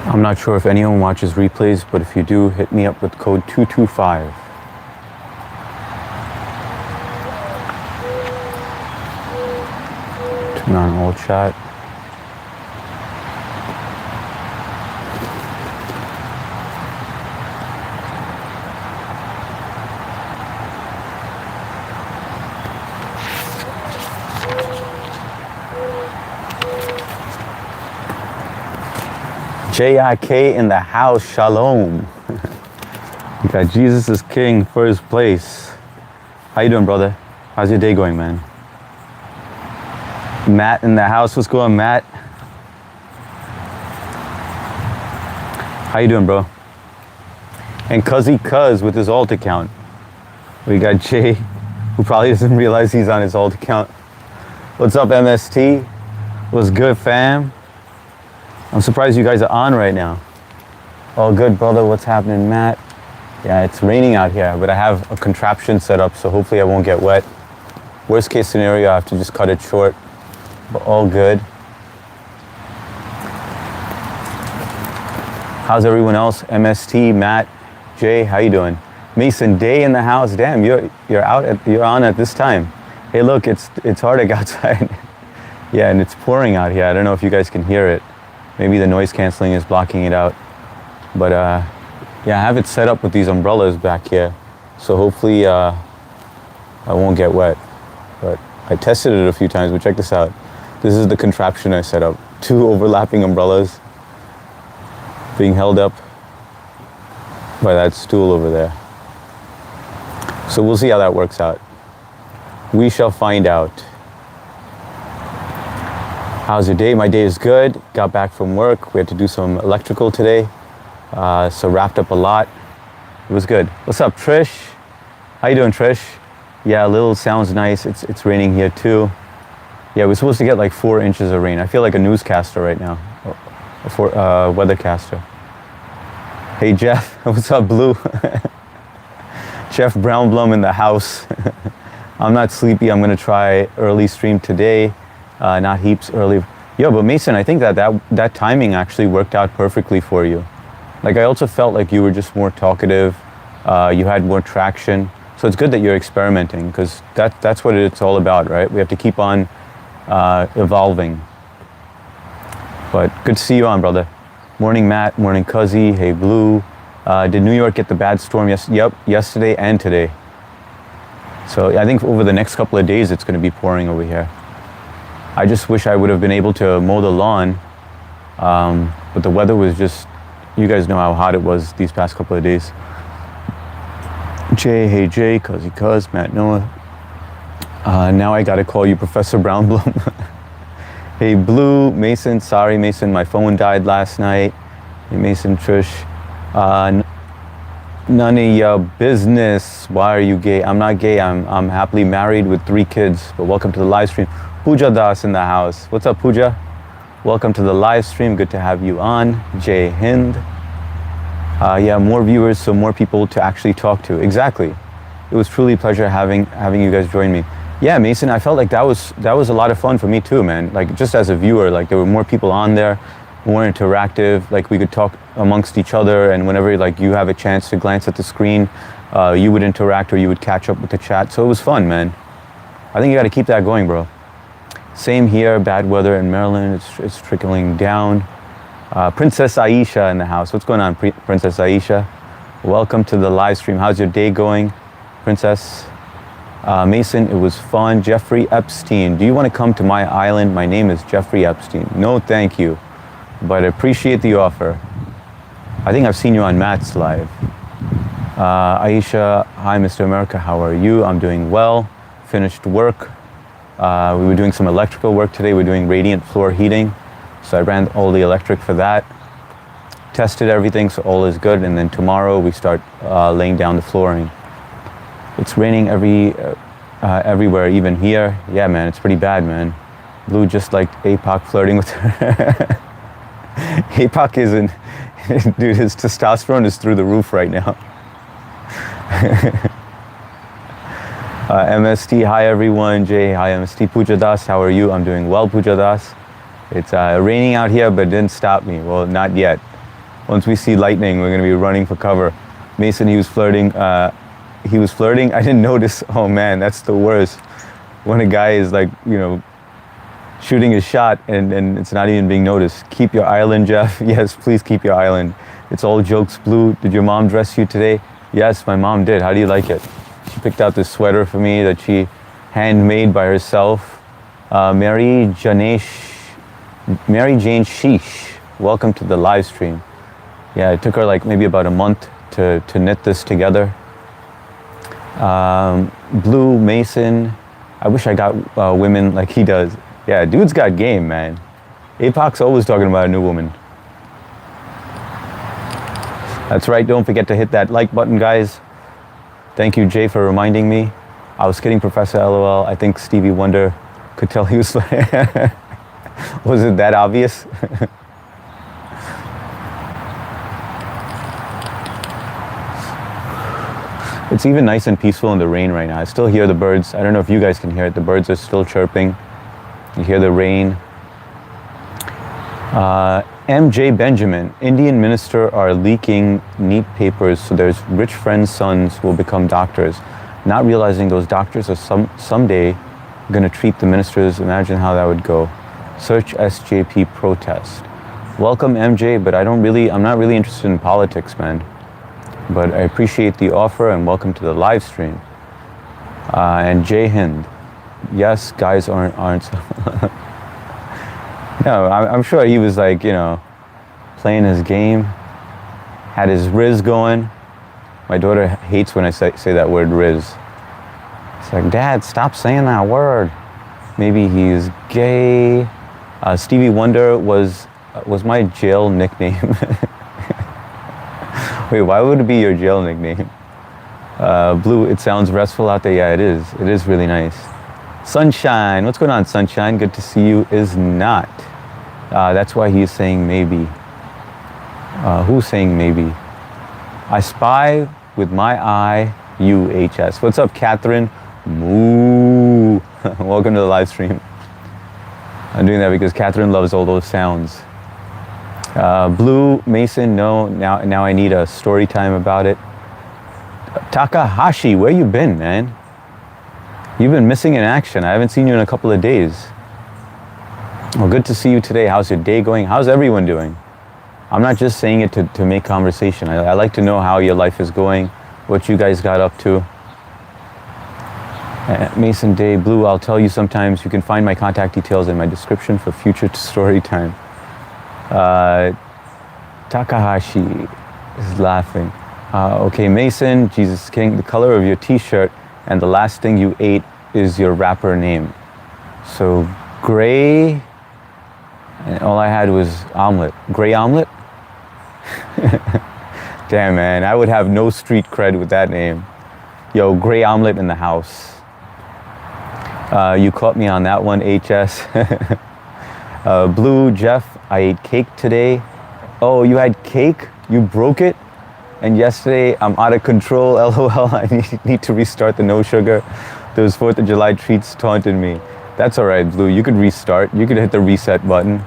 I'm not sure if anyone watches replays, but if you do, hit me up with code 225. Turn on all chat. JIK in the house, shalom. You got Jesus is King, first place. How you doing, brother? How's your day going, man? Matt in the house, what's going on, Matt? How you doing, bro? And Cuzzy Cuz with his alt account. We got Jay, who probably doesn't realize he's on his alt account. What's up, MST? What's good, fam? I'm surprised you guys are on right now. All good, brother. What's happening, Matt? Yeah, it's raining out here, but I have a contraption set up, so hopefully I won't get wet. Worst case scenario, I have to just cut it short, but all good. How's everyone else? MST, Matt, Jay, how you doing? Mason, day in the house. Damn, you're on at this time. Hey, look, it's hard outside. Yeah, and it's pouring out here. I don't know if you guys can hear it. Maybe the noise canceling is blocking it out. But yeah, I have it set up with these umbrellas back here. So hopefully I won't get wet. But I tested it a few times, but check this out. This is the contraption I set up. 2 overlapping umbrellas being held up by that stool over there. So we'll see how that works out. We shall find out. How's your day? My day is good. Got back from work. We had to do some electrical today. So wrapped up a lot. It was good. What's up, Trish? How you doing, Trish? Yeah, a little sounds nice. It's raining here too. Yeah, we're supposed to get like 4 inches of rain. I feel like a newscaster right now. A weathercaster. Hey, Jeff. What's up, Blue? Jeff Brownblum in the house. I'm not sleepy. I'm going to try early stream today. Not heaps early. Yo, but Mason, I think that timing actually worked out perfectly for you. Like, I also felt like you were just more talkative. You had more traction. So it's good that you're experimenting, because that's what it's all about, right? We have to keep on evolving. But good to see you on, brother. Morning, Matt. Morning, Cuzzy. Hey, Blue. Did New York get the bad storm? Yep, yesterday and today. So I think over the next couple of days, it's going to be pouring over here. I just wish I would have been able to mow the lawn, but the weather was just, you guys know how hot it was these past couple of days. Jay, hey Jay, Cuzzy Cuz, Matt Noah. Now I gotta call you Professor Brownblum. Hey Blue, Mason, sorry Mason, my phone died last night. Hey Mason, Trish. None of your business. Why are you gay? I'm not gay, I'm happily married with 3 kids, but welcome to the live stream. Pooja Das in the house. What's up, Pooja? Welcome to the live stream. Good to have you on. Jay Hind. Yeah, more viewers, so more people to actually talk to. Exactly. It was truly a pleasure having you guys join me. Yeah, Mason, I felt like that was a lot of fun for me too, man. Like, just as a viewer, like, there were more people on there, more interactive. Like, we could talk amongst each other, and whenever like you have a chance to glance at the screen, you would interact or you would catch up with the chat. So it was fun, man. I think you got to keep that going, bro. Same here, bad weather in Maryland, it's trickling down. Princess Aisha in the house. What's going on, Princess Aisha? Welcome to the live stream. How's your day going, Princess? Mason, it was fun. Jeffrey Epstein, do you want to come to my island? My name is Jeffrey Epstein. No, thank you, but I appreciate the offer. I think I've seen you on Matt's live. Aisha, hi, Mr. America, how are you? I'm doing well. Finished work. We were doing some electrical work today. We're doing radiant floor heating. So I ran all the electric for that. Tested everything, so all is good. And then tomorrow we start laying down the flooring. It's raining everywhere, even here. Yeah, man, it's pretty bad, man. Blue just like APOC flirting with her. APOC isn't, dude, his testosterone is through the roof right now. MST, hi everyone. Jay, hi MST. Pooja Das, how are you? I'm doing well, Pooja Das. It's raining out here, but it didn't stop me. Well, not yet. Once we see lightning, we're gonna be running for cover. Mason, he was flirting. He was flirting. I didn't notice. Oh man, that's the worst. When a guy is like, you know, shooting his shot and it's not even being noticed. Keep your island, Jeff. Yes, please keep your island. It's all jokes, Blue. Did your mom dress you today? Yes, my mom did. How do you like it? She picked out this sweater for me that she handmade by herself. Mary Jane Sheesh, welcome to the live stream. Yeah, it took her like maybe about a month to knit this together. Blue Mason, I wish I got women like he does. Yeah, dude's got game, man. Apoc's always talking about a new woman. That's right, don't forget to hit that like button, guys. Thank you, Jay, for reminding me. I was kidding, Professor LOL. I think Stevie Wonder could tell he was... Was it that obvious? It's even nice and peaceful in the rain right now. I still hear the birds. I don't know if you guys can hear it. The birds are still chirping. You hear the rain. MJ Benjamin, Indian minister are leaking neat papers so their rich friends' sons will become doctors, not realizing those doctors are someday going to treat the ministers. Imagine how that would go. Search SJP protest. Welcome, MJ, but I'm not really interested in politics, man. But I appreciate the offer and welcome to the live stream. And Jay Hind. Yes, guys aren't No, I'm sure he was like, you know, playing his game, had his Riz going. My daughter hates when I say that word Riz. It's like, Dad, stop saying that word. Maybe he's gay. Stevie Wonder was my jail nickname. Wait, why would it be your jail nickname? Blue, it sounds restful out there. Yeah, it is. It is really nice. Sunshine, what's going on, Sunshine? Good to see you. Is not. That's why he's saying maybe. Who's saying maybe? I spy with my eye, UHS. What's up, Catherine? Moo. Welcome to the live stream. I'm doing that because Catherine loves all those sounds. Blue, Mason, no, now I need a story time about it. Takahashi, where you been, man? You've been missing in action. I haven't seen you in a couple of days. Well, good to see you today. How's your day going? How's everyone doing? I'm not just saying it to make conversation. I like to know how your life is going, what you guys got up to. Mason Day, Blue, I'll tell you sometimes. You can find my contact details in my description for future story time. Takahashi is laughing. Okay, Mason, Jesus King, the color of your t-shirt and the last thing you ate is your rapper name. So gray, and all I had was omelet. Gray omelet? Damn, man, I would have no street cred with that name. Yo, gray omelet in the house. You caught me on that one, HS. Blue, Jeff, I ate cake today. Oh, you had cake? You broke it? And yesterday, I'm out of control, LOL. I need to restart the no sugar. Those 4th of July treats taunted me. That's all right, Blue. You could restart. You could hit the reset button.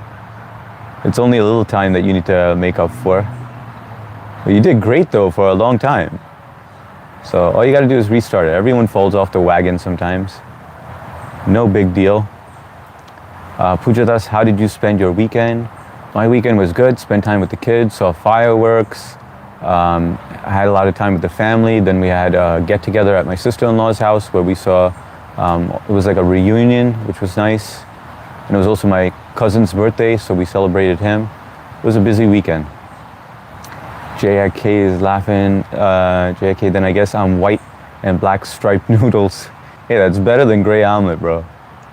It's only a little time that you need to make up for. But you did great, though, for a long time. So all you got to do is restart it. Everyone falls off the wagon sometimes. No big deal. Pujadas, how did you spend your weekend? My weekend was good. Spent time with the kids, saw fireworks. I had a lot of time with the family. Then we had a get-together at my sister-in-law's house where we saw, it was like a reunion, which was nice. And it was also my cousin's birthday, so we celebrated him. It was a busy weekend. JIK is laughing. JIK, then I guess I'm white and black striped noodles. Hey, that's better than gray omelet, bro.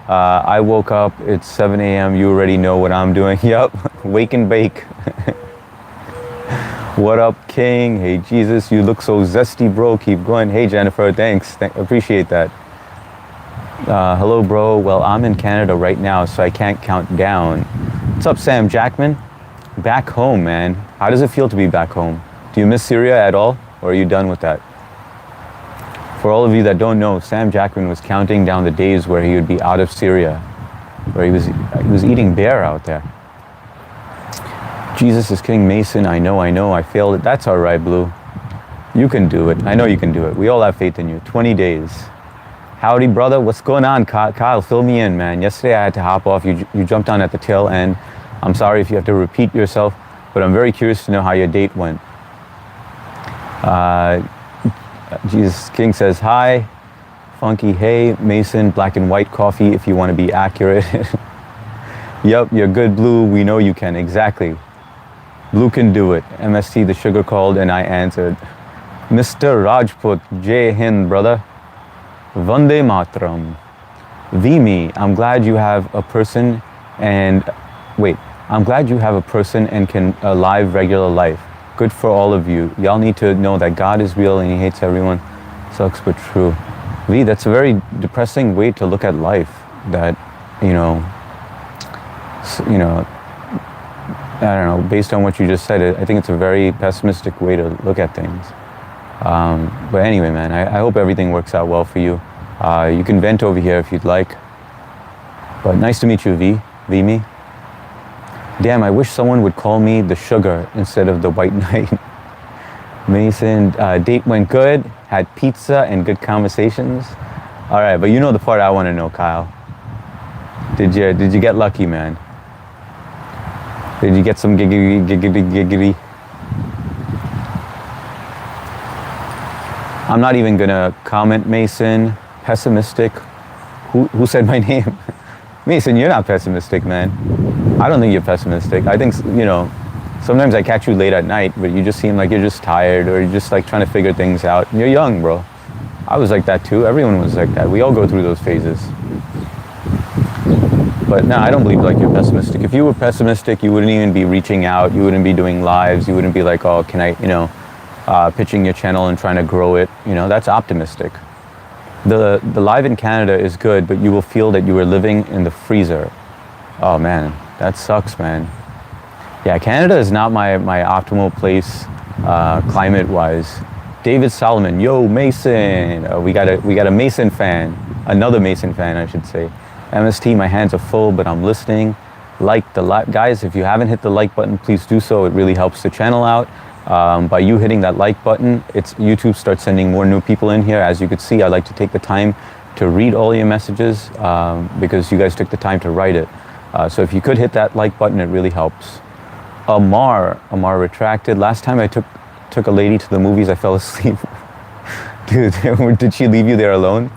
I woke up, it's 7 a.m. You already know what I'm doing. Yup, wake and bake. What up, King? Hey, Jesus, you look so zesty, bro. Keep going. Hey, Jennifer, thanks. Appreciate that. Hello, bro. Well, I'm in Canada right now, so I can't count down. What's up, Sam Jackman? Back home, man. How does it feel to be back home? Do you miss Syria at all, or are you done with that? For all of you that don't know, Sam Jackman was counting down the days where he would be out of Syria, where he was eating bear out there. Jesus is King. Mason, I know, I failed it. That's all right, Blue. You can do it. I know you can do it. We all have faith in you. 20 days. Howdy, brother. What's going on, Kyle? Fill me in, man. Yesterday I had to hop off. You jumped on at the tail end. I'm sorry if you have to repeat yourself, but I'm very curious to know how your date went. Jesus King says, hi. Funky, hey. Mason, black and white coffee if you want to be accurate. Yep, you're good, Blue. We know you can. Exactly. Blue can do it. MST, the sugar called, and I answered. Mr. Rajput, Jai Hind, brother. Vande Matram. Vimi, I'm glad you have a person and... Wait, I'm glad you have a person and can live regular life. Good for all of you. Y'all need to know that God is real and he hates everyone. Sucks but true. V, that's a very depressing way to look at life. That, I don't know, based on what you just said, I think it's a very pessimistic way to look at things. But anyway, man, I hope everything works out well for you. You can vent over here if you'd like. But nice to meet you, V-me. Damn, I wish someone would call me the sugar instead of the white knight. Mason, date went good, had pizza and good conversations. All right, but you know the part I want to know, Kyle. Did you get lucky, man? Did you get some giggity? I'm not even gonna comment, Mason. Pessimistic. Who said my name? Mason, you're not pessimistic, man. I don't think you're pessimistic. I think, sometimes I catch you late at night, but you just seem like you're just tired or you're just like trying to figure things out. You're young, bro. I was like that too. Everyone was like that. We all go through those phases. But no, I don't believe like you're pessimistic. If you were pessimistic, you wouldn't even be reaching out. You wouldn't be doing lives. You wouldn't be like, oh, can I, pitching your channel and trying to grow it. That's optimistic. The live in Canada is good, but you will feel that you are living in the freezer. Oh man, that sucks, man. Yeah, Canada is not my optimal place, climate-wise. David Solomon, yo, Mason. We got a Mason fan, another Mason fan, I should say. MST, my hands are full, but I'm listening. Guys, if you haven't hit the like button, please do so. It really helps the channel out. By you hitting that like button, YouTube starts sending more new people in here. As you could see, I like to take the time to read all your messages because you guys took the time to write it. So if you could hit that like button, it really helps. Amar retracted. Last time I took a lady to the movies, I fell asleep. Dude, did she leave you there alone?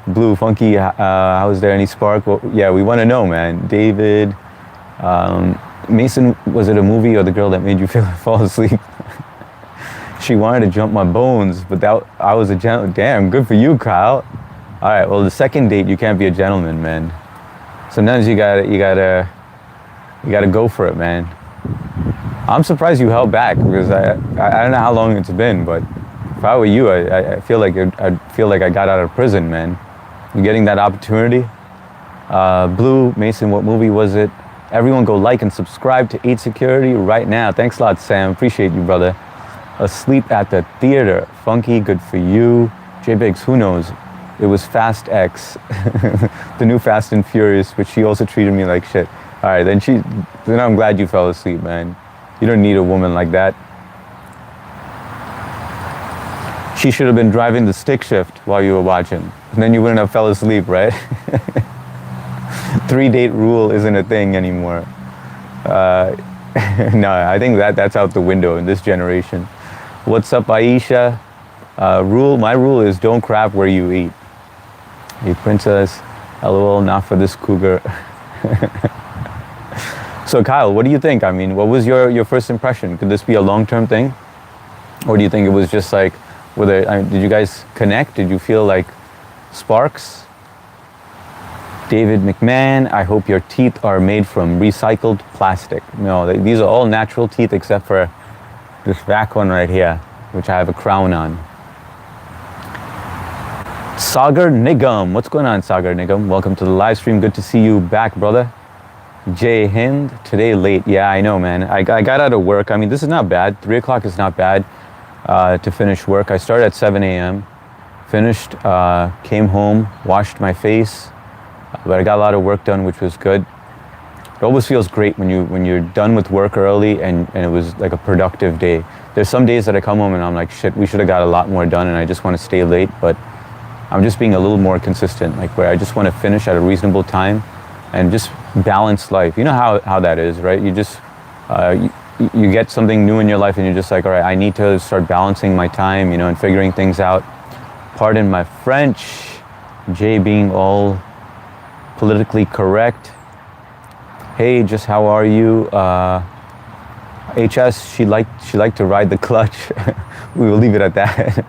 Blue, Funky, was there any spark? Well, yeah, we want to know, man. David, Mason, was it a movie or the girl that made you fall asleep? She wanted to jump my bones, but I was a gentleman. Damn, good for you, Kyle. All right, well, the second date, you can't be a gentleman, man. Sometimes you gotta go for it, man. I'm surprised you held back because I don't know how long it's been, but if I were you, I feel like I got out of prison, man. You getting that opportunity? Blue, Mason, what movie was it? Everyone go like and subscribe to 8 Security right now. Thanks a lot, Sam. Appreciate you, brother. Asleep at the theater. Funky, good for you. J-Biggs, who knows? It was Fast X, the new Fast and Furious, but she also treated me like shit. All right, then I'm glad you fell asleep, man. You don't need a woman like that. She should have been driving the stick shift while you were watching. And then you wouldn't have fell asleep, right? 3-date rule isn't a thing anymore. No, I think that's out the window in this generation. What's up, Aisha? My rule is don't crap where you eat. Hey, princess, LOL, not for this cougar. So Kyle, what do you think? I mean, what was your first impression? Could this be a long-term thing? Or do you think it was just like, did you guys connect? Did you feel like sparks? David McMahon, I hope your teeth are made from recycled plastic. No, these are all natural teeth except for this back one right here, which I have a crown on. Sagar Nigam, what's going on, Sagar Nigam? Welcome to the live stream. Good to see you back, brother. Jai Hind, today late. Yeah, I know, man. I got out of work. I mean, this is not bad. 3 o'clock is not bad to finish work. I started at 7 a.m. Finished, came home, washed my face, but I got a lot of work done, which was good. It always feels great when you're done with work early and it was like a productive day. There's some days that I come home and I'm like, shit, we should have got a lot more done and I just want to stay late, but I'm just being a little more consistent, like where I just want to finish at a reasonable time and just balance life. You know how that is, right? You just, you get something new in your life and you're just like, all right, I need to start balancing my time, you know, and figuring things out. Pardon my French, Jay being all politically correct. Hey, just how are you? HS, she liked to ride the clutch. We will leave it at that.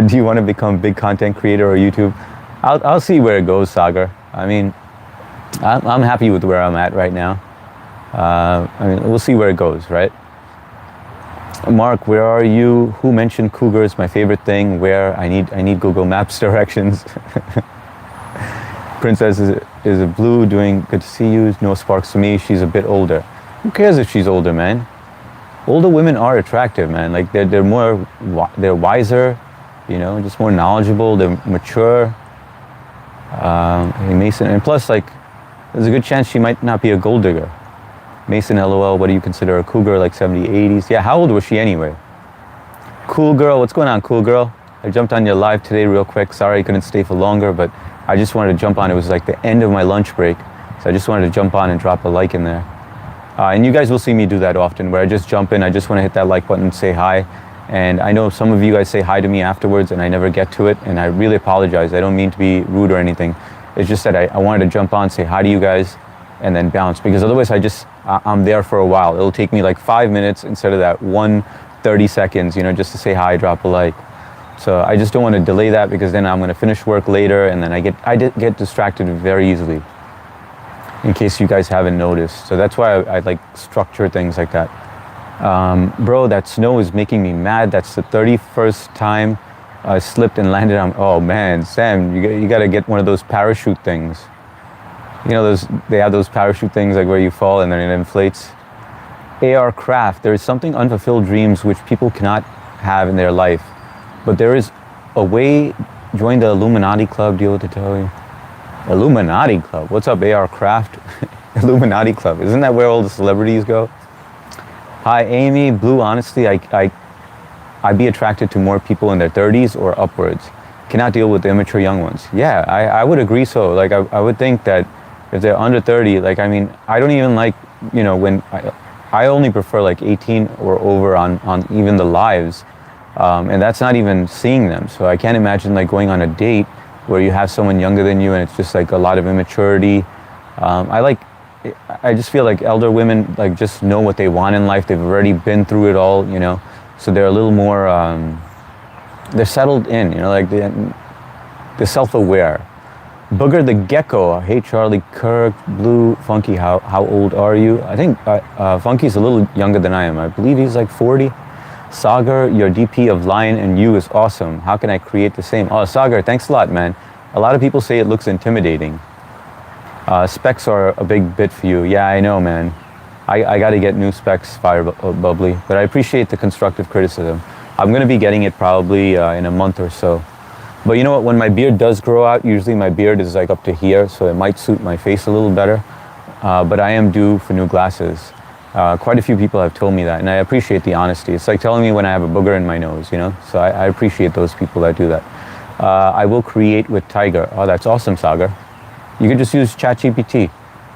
Do you want to become a big content creator or YouTube? I'll see where it goes, Sagar. I mean, I'm happy with where I'm at right now. I mean, we'll see where it goes, right? Mark, where are you? Who mentioned cougar is my favorite thing? Where? I need Google Maps directions. Princess is a blue doing good to see you. No sparks to me. She's a bit older. Who cares if she's older, man? Older women are attractive, man. Like they're wiser, you know, just more knowledgeable. They're mature. Hey, Mason, and plus, like, there's a good chance she might not be a gold digger. Mason, LOL, what do you consider a cool girl, like 70s, 80s? Yeah, how old was she anyway? Cool girl, what's going on, cool girl? I jumped on your live today real quick. Sorry I couldn't stay for longer, but I just wanted to jump on. It was like the end of my lunch break, so I just wanted to jump on and drop a like in there. And you guys will see me do that often, where I just jump in, I just want to hit that like button and say hi. And I know some of you guys say hi to me afterwards and I never get to it, and I really apologize. I don't mean to be rude or anything. It's just that I wanted to jump on, say hi to you guys, and then bounce, because otherwise I'm there for a while. It'll take me like 5 minutes instead of that 30 seconds, you know, just to say hi, drop a like. So I just don't want to delay that, because then I'm going to finish work later and then I get distracted very easily, in case you guys haven't noticed. So that's why I like structure things like that. Bro, that snow is making me mad. That's the 31st time I slipped and landed on, oh man, Sam, you got to get one of those parachute things. You know, they have those parachute things like where you fall and then it inflates. AR Craft, there is something unfulfilled dreams which people cannot have in their life. But there is a way. Join the Illuminati Club, deal with the toy. Illuminati Club? What's up, AR Craft? Illuminati Club. Isn't that where all the celebrities go? Hi, Amy. Blue, honestly, I'd be attracted to more people in their 30s or upwards. Cannot deal with the immature young ones. Yeah, I would agree so. Like, I would think that if they're under 30, like, I mean, I don't even like, you know, when I only prefer like 18 or over on even the lives. And that's not even seeing them. So I can't imagine like going on a date where you have someone younger than you and it's just like a lot of immaturity. I just feel like elder women like just know what they want in life. They've already been through it all, you know, so they're a little more, they're settled in, you know, like they're self-aware. Booger the Gecko, hey Charlie Kirk, Blue, Funky, how old are you? I think Funky's a little younger than I am. I believe he's like 40. Sagar, your DP of Lion and You is awesome. How can I create the same? Oh, Sagar, thanks a lot, man. A lot of people say it looks intimidating. Specs are a big bit for you. Yeah, I know, man. I got to get new specs, Fire Bubbly, but I appreciate the constructive criticism. I'm going to be getting it probably in a month or so. But you know what, when my beard does grow out, usually my beard is like up to here, so it might suit my face a little better. But I am due for new glasses. Quite a few people have told me that, and I appreciate the honesty. It's like telling me when I have a booger in my nose, you know? So I appreciate those people that do that. I will create with Tiger. Oh, that's awesome, Sagar. You can just use ChatGPT.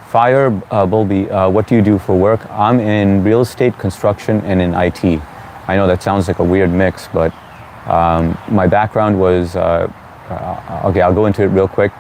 Fire Bulby, what do you do for work? I'm in real estate, construction, and in IT. I know that sounds like a weird mix, but my background was, okay, I'll go into it real quick.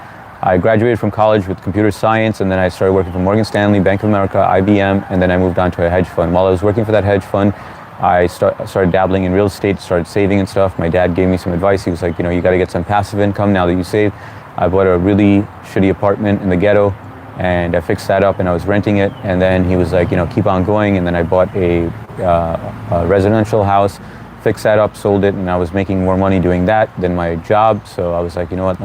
I graduated from college with computer science, and then I started working for Morgan Stanley, Bank of America, IBM, and then I moved on to a hedge fund. While I was working for that hedge fund, I started dabbling in real estate, started saving and stuff. My dad gave me some advice. He was like, you know, you got to get some passive income now that you save. I bought a really shitty apartment in the ghetto, and I fixed that up, and I was renting it. And then he was like, you know, keep on going. And then I bought a residential house, fixed that up, sold it, and I was making more money doing that than my job. So I was like, you know what,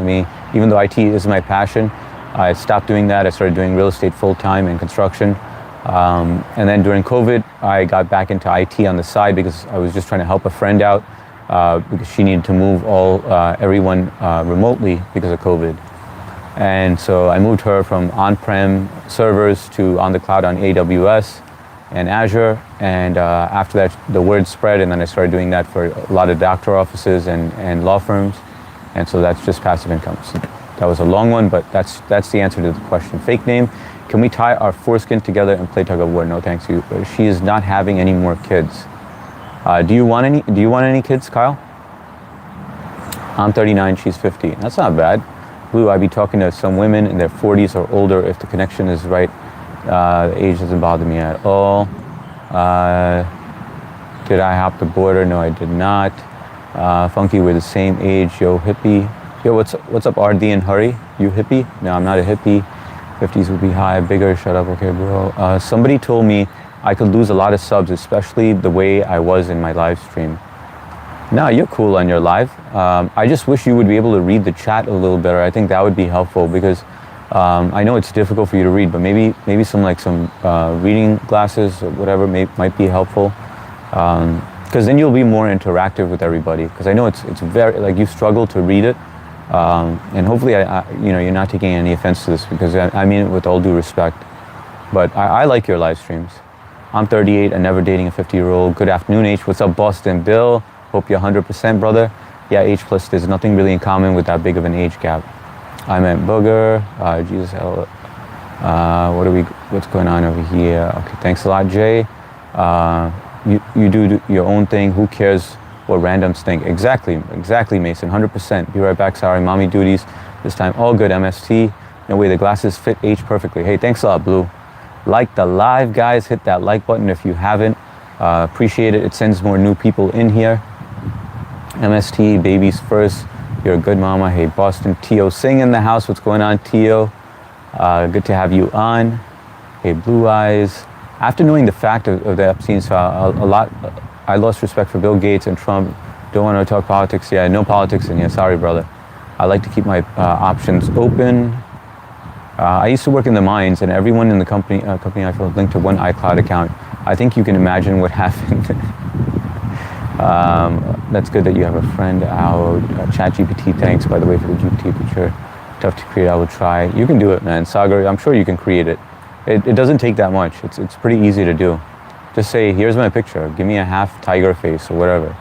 even though IT is my passion, I stopped doing that. I started doing real estate full-time and construction. And then during COVID, I got back into IT on the side because I was just trying to help a friend out because she needed to move everyone remotely because of COVID. And so I moved her from on-prem servers to on the cloud on AWS and Azure. And after that, the word spread, and then I started doing that for a lot of doctor offices and law firms. And so that's just passive income. So that was a long one, but that's the answer to the question. Fake name, can we tie our foreskin together and play tug of war? No, thanks you. She is not having any more kids. Do you want any kids, Kyle? I'm 39, she's 50. That's not bad. Blue, I'd be talking to some women in their 40s or older if the connection is right. The age doesn't bother me at all. Did I hop the border? No, I did not. Funky, we're the same age. Yo, hippie. Yo, what's up, RD and Hurry? You hippie? No, I'm not a hippie. 50s would be high, bigger. Shut up, okay, bro. Somebody told me I could lose a lot of subs, especially the way I was in my live stream. No, you're cool on your live. I just wish you would be able to read the chat a little better. I think that would be helpful because I know it's difficult for you to read, but maybe some reading glasses or whatever might be helpful. Because then you'll be more interactive with everybody. Because I know it's very, like, you struggle to read it. And hopefully, you're not taking any offense to this, because I mean it with all due respect. But I like your live streams. I'm 38 and never dating a 50-year-old. Good afternoon, H. What's up, Boston Bill? Hope you're 100%, brother. Yeah, H plus, there's nothing really in common with that big of an age gap. I meant Booger. Jesus, what's going on over here? Okay, thanks a lot, Jay. You do your own thing. Who cares what randoms think? Exactly, Mason, 100%. Be right back, sorry, mommy duties. This time, all good, MST. No way, the glasses fit H perfectly. Hey, thanks a lot, Blue. Like the live, guys. Hit that like button if you haven't. Appreciate it. It sends more new people in here. MST, babies first. You're a good mama. Hey, Boston. Tio Singh in the house. What's going on, Tio? Good to have you on. Hey, Blue Eyes. After knowing the fact of the Epstein file, I lost respect for Bill Gates and Trump. Don't want to talk politics. Yeah, no politics in here. Sorry, brother. I like to keep my options open. I used to work in the mines, and everyone in the company I feel linked to one iCloud account. I think you can imagine what happened. That's good that you have a friend out. ChatGPT, thanks, by the way, for the GPT picture. Tough to create, I will try. You can do it, man. Sagar, I'm sure you can create it. It doesn't take that much. It's pretty easy to do. Just say, here's my picture. Give me a half tiger face or whatever.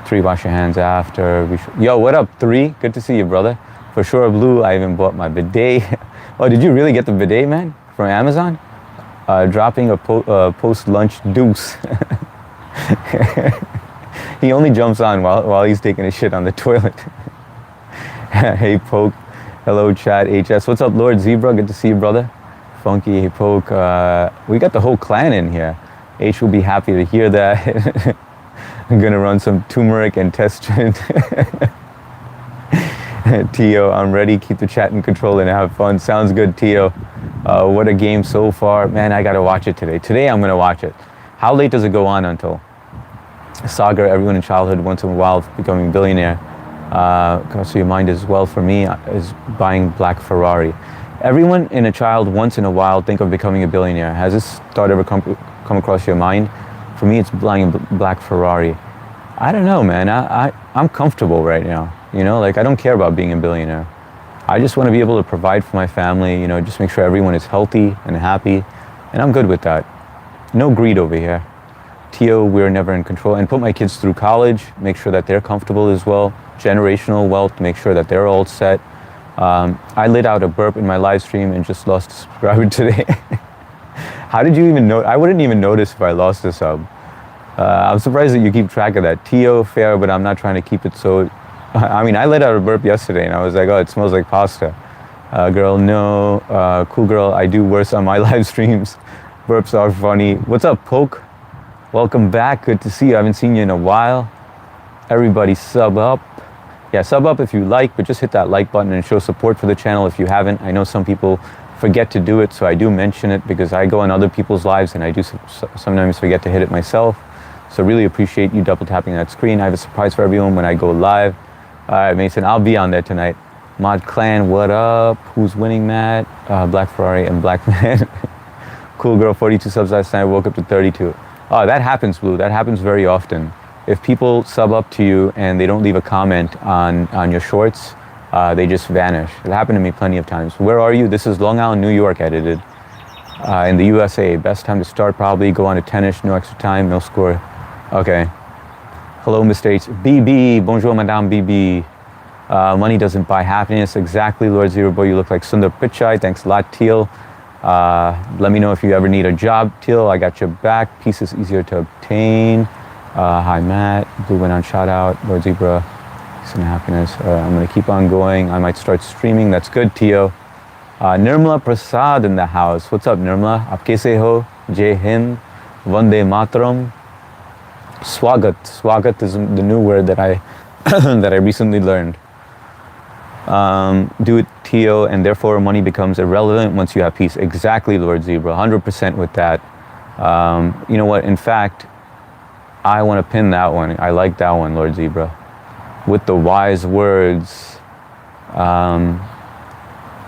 3, wash your hands after. Yo, what up, 3? Good to see you, brother. For sure, Blue, I even bought my bidet. Oh, did you really get the bidet, man? From Amazon? Dropping a post-lunch deuce. He only jumps on while he's taking a shit on the toilet. Hey, Poke. Hello, chat. HS. What's up, Lord Zebra? Good to see you, brother. Funky, hey, Poke. We got the whole clan in here. H will be happy to hear that. I'm gonna run some turmeric and test it. Tio, I'm ready. Keep the chat in control and have fun. Sounds good, Tio. What a game so far. Man, I gotta watch it today. Today I'm gonna watch it. How late does it go on until? Saga, everyone in childhood once in a while becoming a billionaire. So your mind as well for me is buying black Ferrari. Everyone in a child once in a while think of becoming a billionaire. Has this thought ever come across your mind? For me, it's buying a black Ferrari. I don't know, man. I'm comfortable right now. I don't care about being a billionaire. I just want to be able to provide for my family, just make sure everyone is healthy and happy. And I'm good with that. No greed over here. Tio, we're never in control. And put my kids through college, make sure that they're comfortable as well. Generational wealth, make sure that they're all set. I lit out a burp in my live stream and just lost a subscriber today. How did you even know? I wouldn't even notice if I lost a sub. I'm surprised that you keep track of that. Tio, fair, but I'm not trying to keep it so... I mean, I let out a burp yesterday and I was like, oh, it smells like pasta. Girl, no. Cool girl, I do worse on my live streams. Burps are funny. What's up, Poke? Welcome back. Good to see you. I haven't seen you in a while. Everybody sub up. Yeah, sub up if you like, but just hit that like button and show support for the channel if you haven't. I know some people forget to do it, so I do mention it because I go on other people's lives and I do sometimes forget to hit it myself. So really appreciate you double tapping that screen. I have a surprise for everyone when I go live. All right, Mason, I'll be on there tonight. Mod Clan, what up? Who's winning, Matt? Black Ferrari and Black Man. Cool girl, 42 subs last night, woke up to 32. Oh, that happens, Blue. That happens very often. If people sub up to you and they don't leave a comment on your shorts, they just vanish. It happened to me plenty of times. Where are you? This is Long Island, New York edited. In the USA, best time to start probably, go on to tennis, no extra time, no score. Okay. Hello, Mr. H. BB, bonjour, Madame BB. Money doesn't buy happiness. Exactly, Lord Zero Boy, you look like Sundar Pichai. Thanks a lot, Teal. Let me know if you ever need a job, Teal. I got your back. Peace is easier to obtain. Hi, Matt. Blue went on shout out. Lord Zebra, peace and happiness. I'm going to keep on going. I might start streaming. That's good, Tio. Nirmala Prasad in the house. What's up, Nirmala? Aap kaise ho? Jai Hind. Vande Mataram. Swagat. Swagat is the new word that I that I recently learned. Do it, Tio, and therefore money becomes irrelevant once you have peace. Exactly, Lord Zebra. 100% with that. You know what? In fact, I want to pin that one. I like that one, Lord Zebra. With the wise words.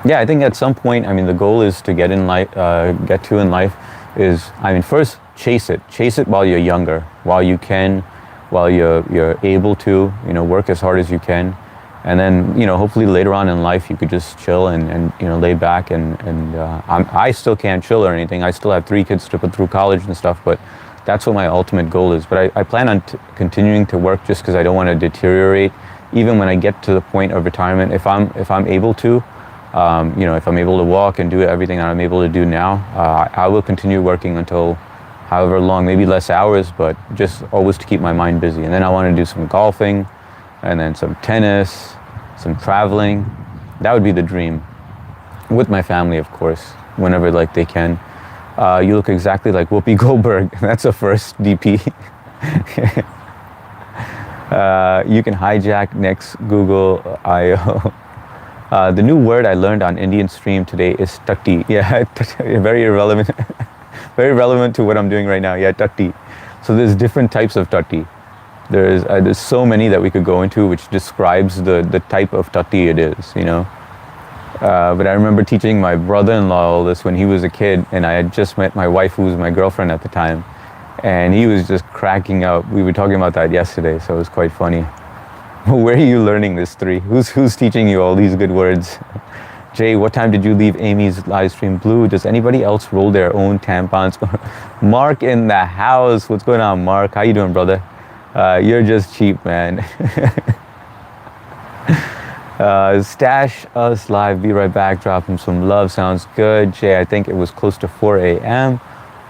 Yeah, I think at some point, I mean, the goal is to get to in life is, I mean, first chase it while you're younger, while you can, while you're able to, you know, work as hard as you can, and then, you know, hopefully later on in life you could just chill and you know, lay back and I still can't chill or anything. I still have 3 kids to put through college and stuff, but that's what my ultimate goal is. But I plan on continuing to work just because I don't want to deteriorate, even when I get to the point of retirement. If I'm able to. You know, if I'm able to walk and do everything that I'm able to do now, I will continue working until however long, maybe less hours, but just always to keep my mind busy. And then I want to do some golfing, and then some tennis, some traveling. That would be the dream. With my family, of course, whenever like they can. You look exactly like Whoopi Goldberg. That's a first, DP. You can hijack next Google I.O. The new word I learned on Indian Stream today is tatti. Yeah, very irrelevant. Very relevant to what I'm doing right now. Yeah, tatti. So there's different types of tatti. There's so many that we could go into, which describes the type of tatti it is, you know. But I remember teaching my brother-in-law all this when he was a kid, and I had just met my wife, who was my girlfriend at the time, and he was just cracking up. We were talking about that yesterday, so it was quite funny. Where are you learning this, 3? Who's teaching you all these good words? Jay, what time did you leave Amy's live stream? Blue, does anybody else roll their own tampons? Mark in the house. What's going on, Mark? How you doing, brother? You're just cheap, man. Stash us live. Be right back. Drop him some love. Sounds good. Jay, I think it was close to 4 a.m.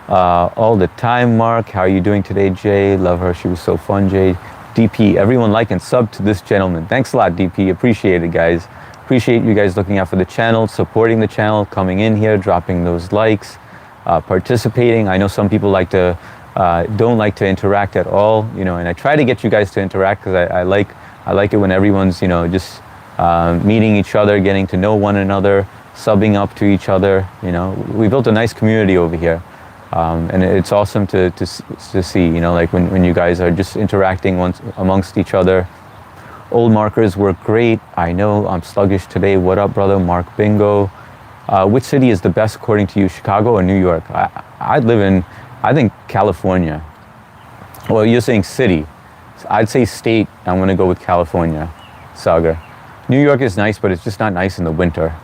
All the time, Mark. How are you doing today, Jay? Love her. She was so fun, Jay. DP, everyone like and sub to this gentleman. Thanks a lot, DP. Appreciate it, guys. Appreciate you guys looking out for the channel, supporting the channel, coming in here, dropping those likes, participating. I know some people don't like to interact at all, you know, and I try to get you guys to interact because I like it when everyone's, you know, just meeting each other, getting to know one another, subbing up to each other. You know, we built a nice community over here. And it's awesome to see, you know, like when you guys are just interacting amongst each other. Old markers work great. I know I'm sluggish today. What up, brother? Mark Bingo. Which city is the best according to you, Chicago or New York? I live in, I think, California. Well, you're saying city. I'd say state. I'm going to go with California, Sagar. New York is nice, but it's just not nice in the winter.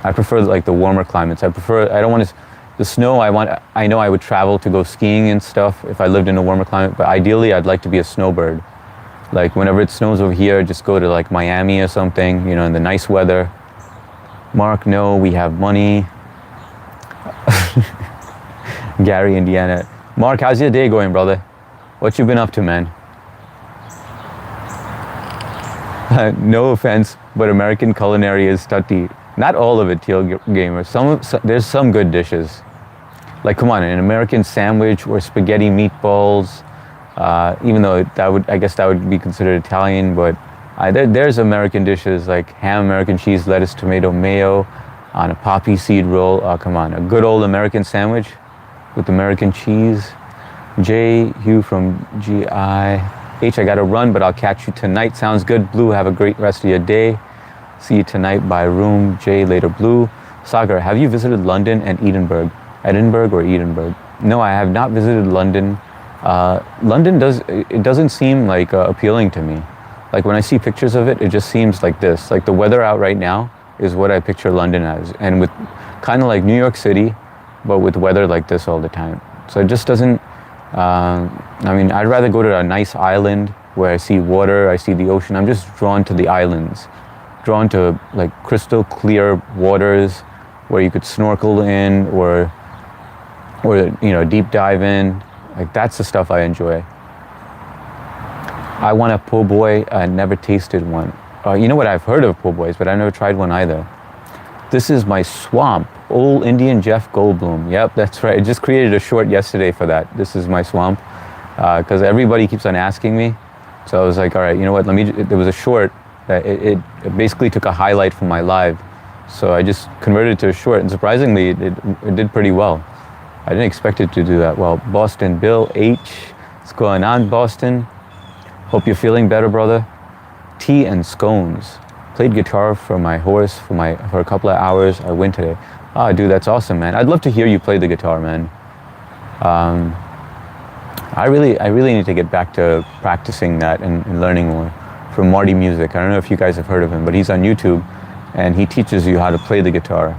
I prefer like the warmer climates. I don't want to... The snow, I know I would travel to go skiing and stuff if I lived in a warmer climate, but ideally I'd like to be a snowbird. Like whenever it snows over here, just go to like Miami or something, you know, in the nice weather. Mark, no, we have money. Gary, Indiana. Mark, how's your day going, brother? What you been up to, man? No offense, but American culinary is tatti. Not all of it, Teal Gamer. There's some good dishes. Like, come on, an American sandwich or spaghetti meatballs, even though I guess that would be considered Italian, but there's American dishes like ham, American cheese, lettuce, tomato, mayo on a poppy seed roll. Come on, a good old American sandwich with American cheese. J. Hugh from GI. H, I gotta run, but I'll catch you tonight. Sounds good. Blue, have a great rest of your day. See you tonight by room. J, later, Blue. Sagar, have you visited London and Edinburgh? Edinburgh or Edinburgh? No, I have not visited London. London doesn't seem like appealing to me. Like when I see pictures of it, it just seems like this. Like the weather out right now is what I picture London as, and with kind of like New York City, but with weather like this all the time. So it just doesn't. I mean, I'd rather go to a nice island where I see water, I see the ocean. I'm just drawn to the islands, drawn to like crystal clear waters where you could snorkel in or deep dive in. Like that's the stuff I enjoy. I want a po' boy. I never tasted one. You know what? I've heard of po' boys, but I never tried one either. This is my swamp. Old Indian Jeff Goldblum. Yep, that's right. I just created a short yesterday for that. This is my swamp, because everybody keeps on asking me. So I was like, all right, you know what? There was a short that it basically took a highlight from my live. So I just converted it to a short, and surprisingly, it did pretty well. I didn't expect it to do that well. Boston Bill H. What's going on, Boston? Hope you're feeling better, brother. Tea and scones. Played guitar for my horse for a couple of hours. I win today. Ah, dude, that's awesome, man. I'd love to hear you play the guitar, man. I really need to get back to practicing that and learning more from Marty Music. I don't know if you guys have heard of him, but he's on YouTube, and he teaches you how to play the guitar.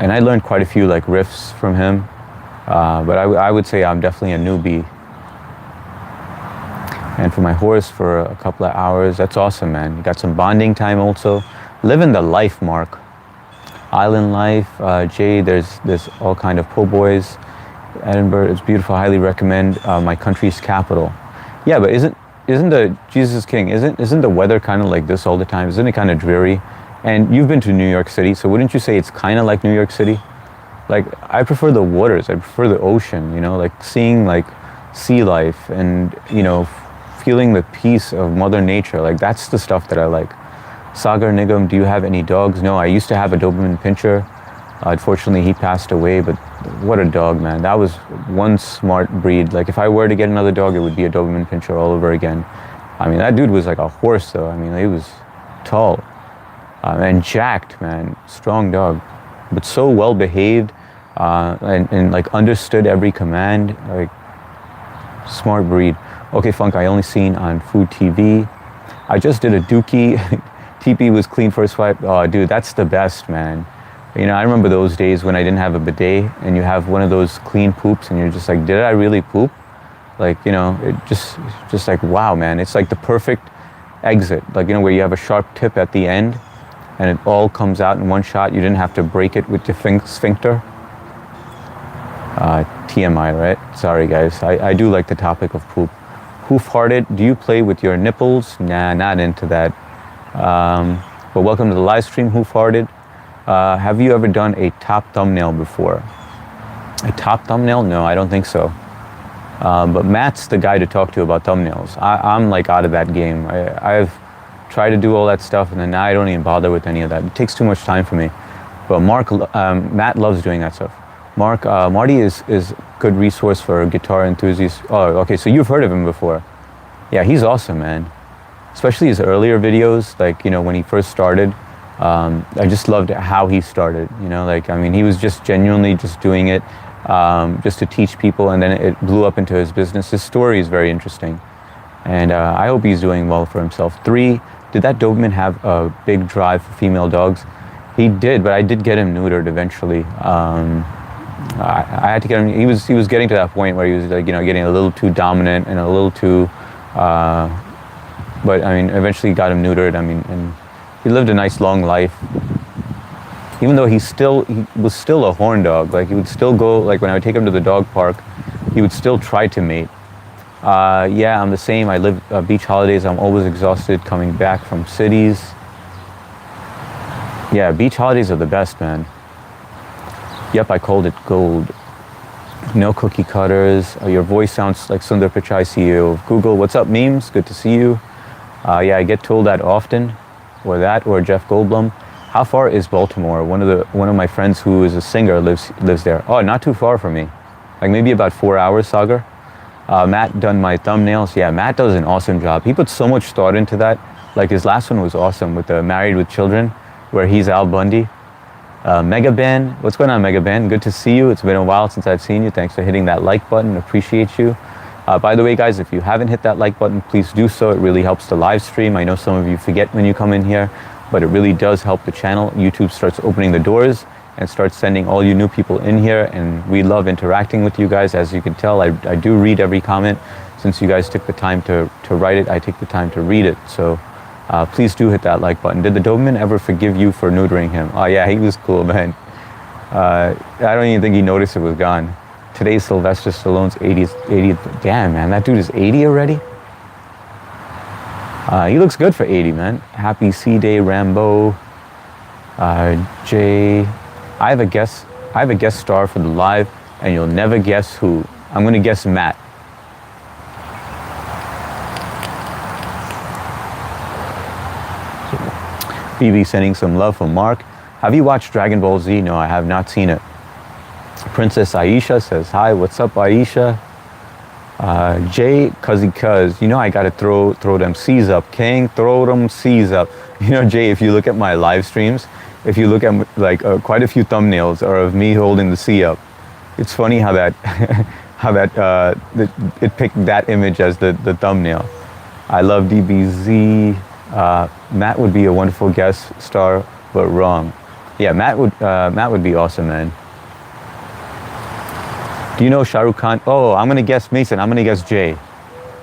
And I learned quite a few like riffs from him, but I would say I'm definitely a newbie. And for my horse for a couple of hours. That's awesome, man. You got some bonding time also. Living the life, Mark. Island life. Jay, there's all kind of po' boys. Edinburgh, it's beautiful. Highly recommend. My country's capital. Yeah, but isn't the Jesus King? Isn't the weather kind of like this all the time? Isn't it kind of dreary? And you've been to New York City, so wouldn't you say it's kind of like New York City? Like I prefer the waters. I prefer the ocean. You know, like seeing like sea life and feeling the peace of Mother Nature. Like that's the stuff that I like. Sagar Nigam, do you have any dogs? No, I used to have a Doberman Pinscher. Unfortunately, he passed away, but what a dog, man. That was one smart breed. Like if I were to get another dog, it would be a Doberman Pinscher all over again. I mean, that dude was like a horse though. I mean, he was tall and jacked, man. Strong dog, but so well behaved and like understood every command. Like smart breed. Okay, Funk, I only seen on Food TV. I just did a dookie. TP was clean first swipe. Oh, dude, that's the best, man. I remember those days when I didn't have a bidet and you have one of those clean poops and you're just like, did I really poop? Like, it just like, wow, man. It's like the perfect exit. Like, where you have a sharp tip at the end and it all comes out in one shot. You didn't have to break it with your sphincter. TMI, right? Sorry, guys. I do like the topic of poop. Hoof-hearted, do you play with your nipples? Nah, not into that. But welcome to the live stream, Hoof-hearted. Have you ever done a top thumbnail before? A top thumbnail? No, I don't think so. But Matt's the guy to talk to about thumbnails. I'm like out of that game. I've tried to do all that stuff and then now I don't even bother with any of that. It takes too much time for me. But Matt loves doing that stuff. Marty is a good resource for guitar enthusiasts. Oh, okay, so you've heard of him before. Yeah, he's awesome, man. Especially his earlier videos, like, when he first started. I just loved how he started, he was just genuinely just doing it just to teach people, and then it blew up into his business. His story is very interesting. And I hope he's doing well for himself. 3, did that Doberman have a big drive for female dogs? He did, but I did get him neutered eventually. I had to get him. He was getting to that point where he was like getting a little too dominant and a little too. But eventually got him neutered. And he lived a nice long life. Even though he was still a horn dog. Like he would still go. Like when I would take him to the dog park, he would still try to mate. Yeah, I'm the same. I live beach holidays. I'm always exhausted coming back from cities. Yeah, beach holidays are the best, man. Yep, I called it gold. No cookie cutters. Your voice sounds like Sundar Pichai, CEO of Google. What's up, memes? Good to see you. Yeah, I get told that often, or Jeff Goldblum. How far is Baltimore? One of my friends who is a singer lives there. Oh, not too far from me. Like maybe about 4 hours, Sagar. Matt done my thumbnails. Yeah, Matt does an awesome job. He put so much thought into that. Like his last one was awesome with the Married with Children, where he's Al Bundy. Megaban, what's going on, Megaban? Good to see you. It's been a while since I've seen you. Thanks for hitting that like button. Appreciate you. By the way, guys, if you haven't hit that like button, please do so. It really helps the live stream. I know some of you forget when you come in here, but it really does help the channel. YouTube starts opening the doors and starts sending all you new people in here, and we love interacting with you guys. As you can tell, I do read every comment. Since you guys took the time to write it, I take the time to read it. So please do hit that like button. Did the Doberman ever forgive you for neutering him? Oh yeah, he was cool, man. I don't even think he noticed it was gone. Today's Sylvester Stallone's 80th. Damn, man, that dude is 80 already? He looks good for 80, man. Happy C-Day, Rambo. Jay. I have a guest star for the live, and you'll never guess who. I'm gonna guess Matt. BB sending some love from Mark. Have you watched Dragon Ball Z? No, I have not seen it. Princess Aisha says, hi, what's up, Aisha? Jay, cuz, you know I gotta throw them C's up, King, throw them C's up. You know, Jay, if you look at my live streams, if you look at like quite a few thumbnails are of me holding the C up. It's funny how that, it picked that image as the thumbnail. I love DBZ. Matt would be a wonderful guest star, but wrong. Yeah, Matt would be awesome, man. Do you know Shah Rukh Khan? Oh, I'm gonna guess Mason. I'm gonna guess Jay.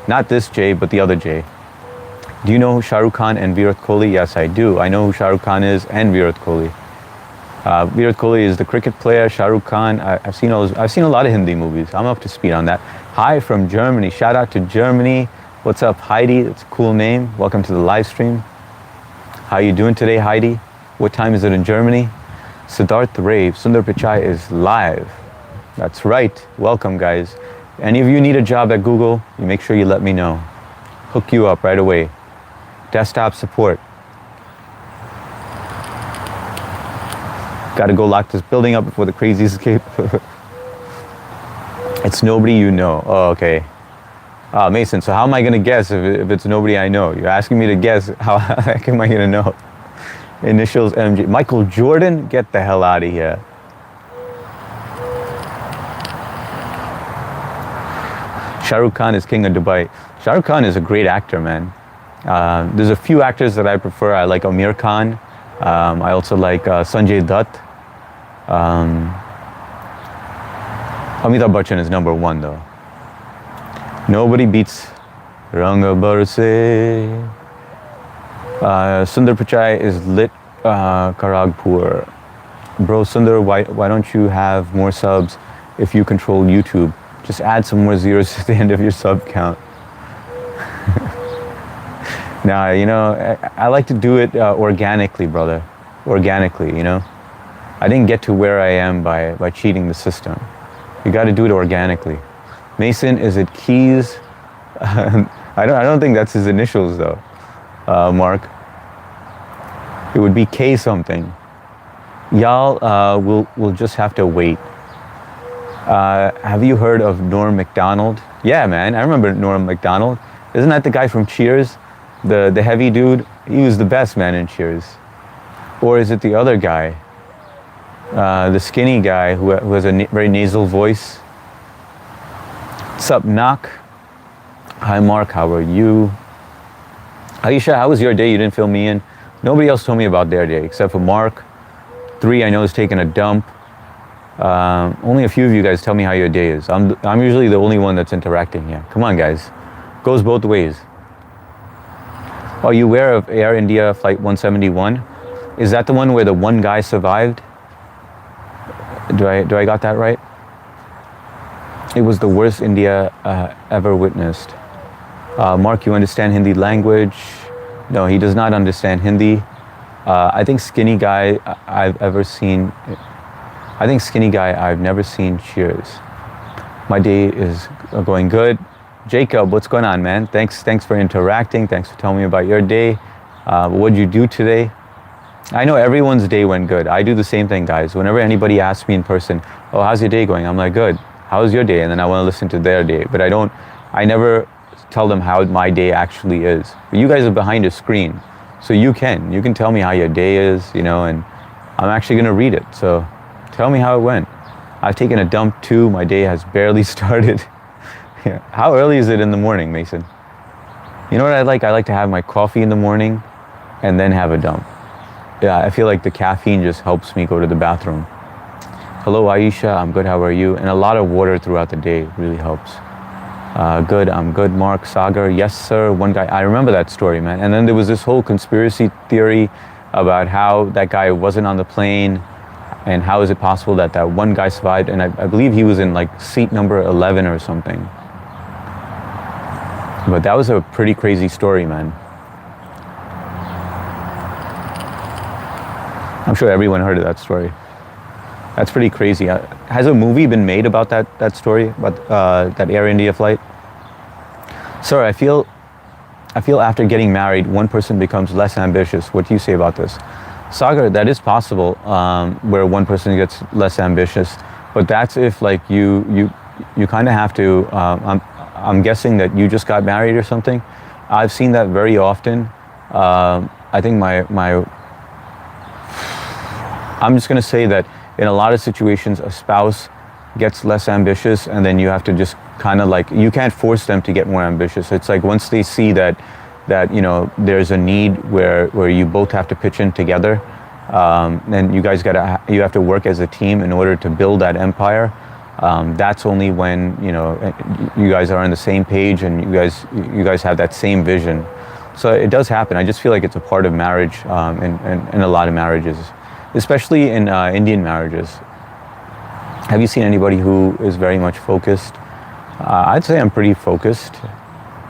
Not this Jay, but the other Jay. Do you know Shah Rukh Khan and Virat Kohli? Yes, I do. I know who Shah Rukh Khan is and Virat Kohli. Virat Kohli is the cricket player. Shah Rukh Khan, I've seen a lot of Hindi movies. I'm up to speed on that. Hi from Germany. Shout out to Germany. What's up, Heidi? That's a cool name. Welcome to the live stream. How you doing today, Heidi? What time is it in Germany? Siddharth Rave, Sundar Pichai is live. That's right. Welcome, guys. Any of you need a job at Google, you make sure you let me know. Hook you up right away. Desktop support. Got to go lock this building up before the crazies escape. It's nobody you know. Oh, okay. Mason, so how am I going to guess if it's nobody I know? You're asking me to guess. How heck am I going to know? Initials MJ. Michael Jordan? Get the hell out of here. Shah Rukh Khan is king of Dubai. Shah Rukh Khan is a great actor, man. There's a few actors that I prefer. I like Amir Khan. I also like Sanjay Dutt. Amitabh Bachchan is number one, though. Nobody beats Ranga Barse. Sundar Pichai is lit. Karagpur. Bro, Sundar, why don't you have more subs if you control YouTube? Just add some more zeros to the end of your sub count. Now, you know, I like to do it organically, brother. Organically, you know. I didn't get to where I am by cheating the system. You got to do it organically. Mason, is it Keys? I don't think that's his initials though, Mark. It would be K something. Y'all will just have to wait. Have you heard of Norm Macdonald? Yeah, man, I remember Norm Macdonald. Isn't that the guy from Cheers? The heavy dude? He was the best man in Cheers. Or is it the other guy? The skinny guy who has a very nasal voice? What's up, Knock? Hi, Mark, how are you? Aisha, how was your day? You didn't fill me in. Nobody else told me about their day except for Mark. 3, I know, is taking a dump. Only a few of you guys tell me how your day is. I'm usually the only one that's interacting here. Come on, guys. Goes both ways. Are you aware of Air India Flight 171? Is that the one where the one guy survived? Do I got that right? It was the worst India ever witnessed. Mark, you understand Hindi language? No, he does not understand Hindi. I think skinny guy I've never seen Cheers. My day is going good. Jacob, what's going on, man? Thanks for interacting. Thanks for telling me about your day. What did you do today? I know everyone's day went good. I do the same thing, guys. Whenever anybody asks me in person, oh, how's your day going? I'm like, good. How's your day? And then I want to listen to their day. But I never tell them how my day actually is. But you guys are behind a screen. So you can tell me how your day is, you know, and I'm actually going to read it. So tell me how it went. I've taken a dump too. My day has barely started. How early is it in the morning, Mason? You know what I like? I like to have my coffee in the morning and then have a dump. Yeah, I feel like the caffeine just helps me go to the bathroom. Hello, Aisha. I'm good. How are you? And a lot of water throughout the day really helps. Good. I'm good. Mark Sagar. Yes, sir. One guy. I remember that story, man. And then there was this whole conspiracy theory about how that guy wasn't on the plane and how is it possible that that one guy survived. And I believe he was in like seat number 11 or something. But that was a pretty crazy story, man. I'm sure everyone heard of that story. That's pretty crazy. Has a movie been made about that story, about that Air India flight? Sir, I feel after getting married, one person becomes less ambitious. What do you say about this? Sagar, that is possible, where one person gets less ambitious, but that's if like you kind of have to. I'm guessing that you just got married or something. I've seen that very often. I think I'm just gonna say that in a lot of situations, a spouse gets less ambitious, and then you have to just kind of like, you can't force them to get more ambitious. It's like once they see that you know there's a need where you both have to pitch in together, then you have to work as a team in order to build that empire. That's only when you guys are on the same page and you guys have that same vision. So it does happen. I just feel like it's a part of marriage, in a lot of marriages, especially in Indian marriages. Have you seen anybody who is very much focused? I'd say I'm pretty focused.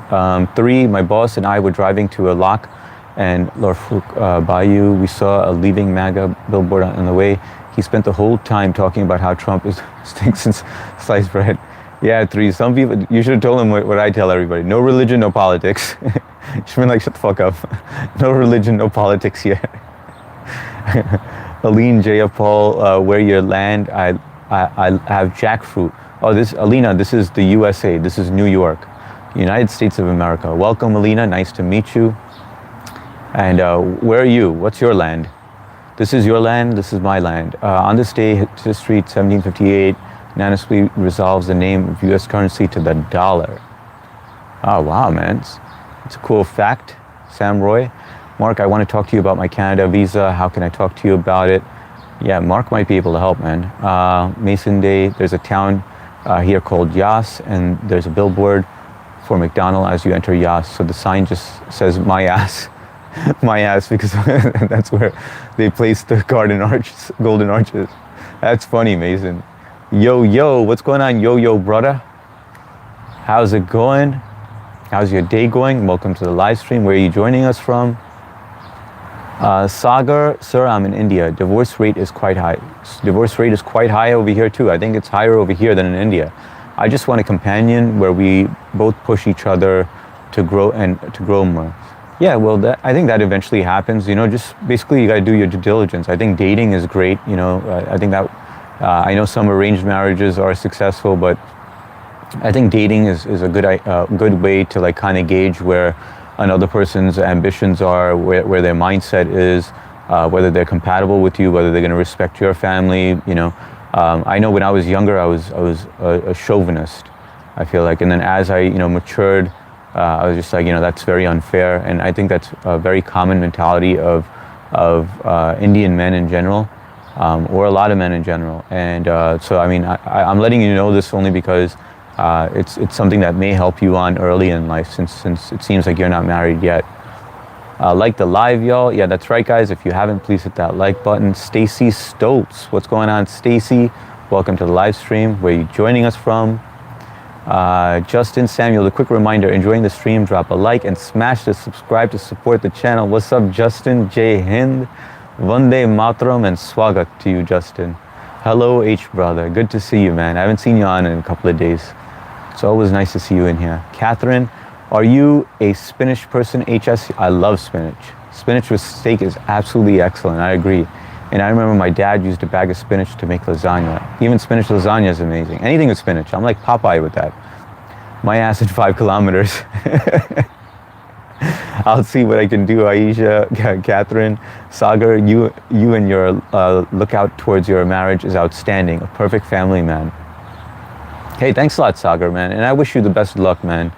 3, my boss and I were driving to a lock and Norfolk Bayou. We saw a Leaving MAGA billboard on the way. He spent the whole time talking about how Trump stinks since sliced bread. Yeah, 3. Some people, you should have told him what I tell everybody. No religion, no politics. You should have been like, shut the fuck up. No religion, no politics here. Aline Jayapal, where your land? I have jackfruit. Oh, Alina, this is the USA. This is New York, United States of America. Welcome, Alina. Nice to meet you. And where are you? What's your land? This is your land. This is my land. On this day, history 1758, unanimously resolves the name of U.S. currency to the dollar. Oh, wow, man. It's a cool fact. Sam Roy. Mark, I want to talk to you about my Canada visa. How can I talk to you about it? Yeah, Mark might be able to help, man. Mason Day, there's a town here called Yas, and there's a billboard for McDonald as you enter Yas. So the sign just says my ass. My ass, because that's where they placed the golden arches. That's funny, Mason. Yo, what's going on, yo, brother? How's it going? How's your day going? Welcome to the live stream. Where are you joining us from? Sagar, sir, I'm in India. Divorce rate is quite high. Divorce rate is quite high over here too. I think it's higher over here than in India. I just want a companion where we both push each other to grow more. Yeah, well, I think that eventually happens. Just basically you got to do your due diligence. I think dating is great. I think that I know some arranged marriages are successful, but I think dating is a good way to like kind of gauge where another person's ambitions are, where their mindset is, whether they're compatible with you, whether they're going to respect your family. I know when I was younger, I was a chauvinist, I feel like, and then as I matured. I was just like, that's very unfair, and I think that's a very common mentality of Indian men in general, or a lot of men in general. And so, I mean, I'm letting you know this only because it's something that may help you on early in life, since it seems like you're not married yet. Like the live, y'all. Yeah, that's right, guys. If you haven't, please hit that like button. Stacy Stoltz, what's going on, Stacy? Welcome to the live stream. Where are you joining us from? Justin Samuel, a quick reminder, enjoying the stream, drop a like and smash the subscribe to support the channel. What's up, Justin? Jai Hind, Vande Mataram, and Swagat to you, Justin. Hello, H brother. Good to see you, man. I haven't seen you on in a couple of days. It's always nice to see you in here. Catherine, are you a spinach person? HS, I love spinach. Spinach with steak is absolutely excellent. I agree. And I remember my dad used a bag of spinach to make lasagna. Even spinach lasagna is amazing. Anything with spinach. I'm like Popeye with that. My ass at 5 kilometers. I'll see what I can do, Aisha, Catherine, Sagar. You and your lookout towards your marriage is outstanding. A perfect family man. Hey, thanks a lot, Sagar, man. And I wish you the best of luck, man.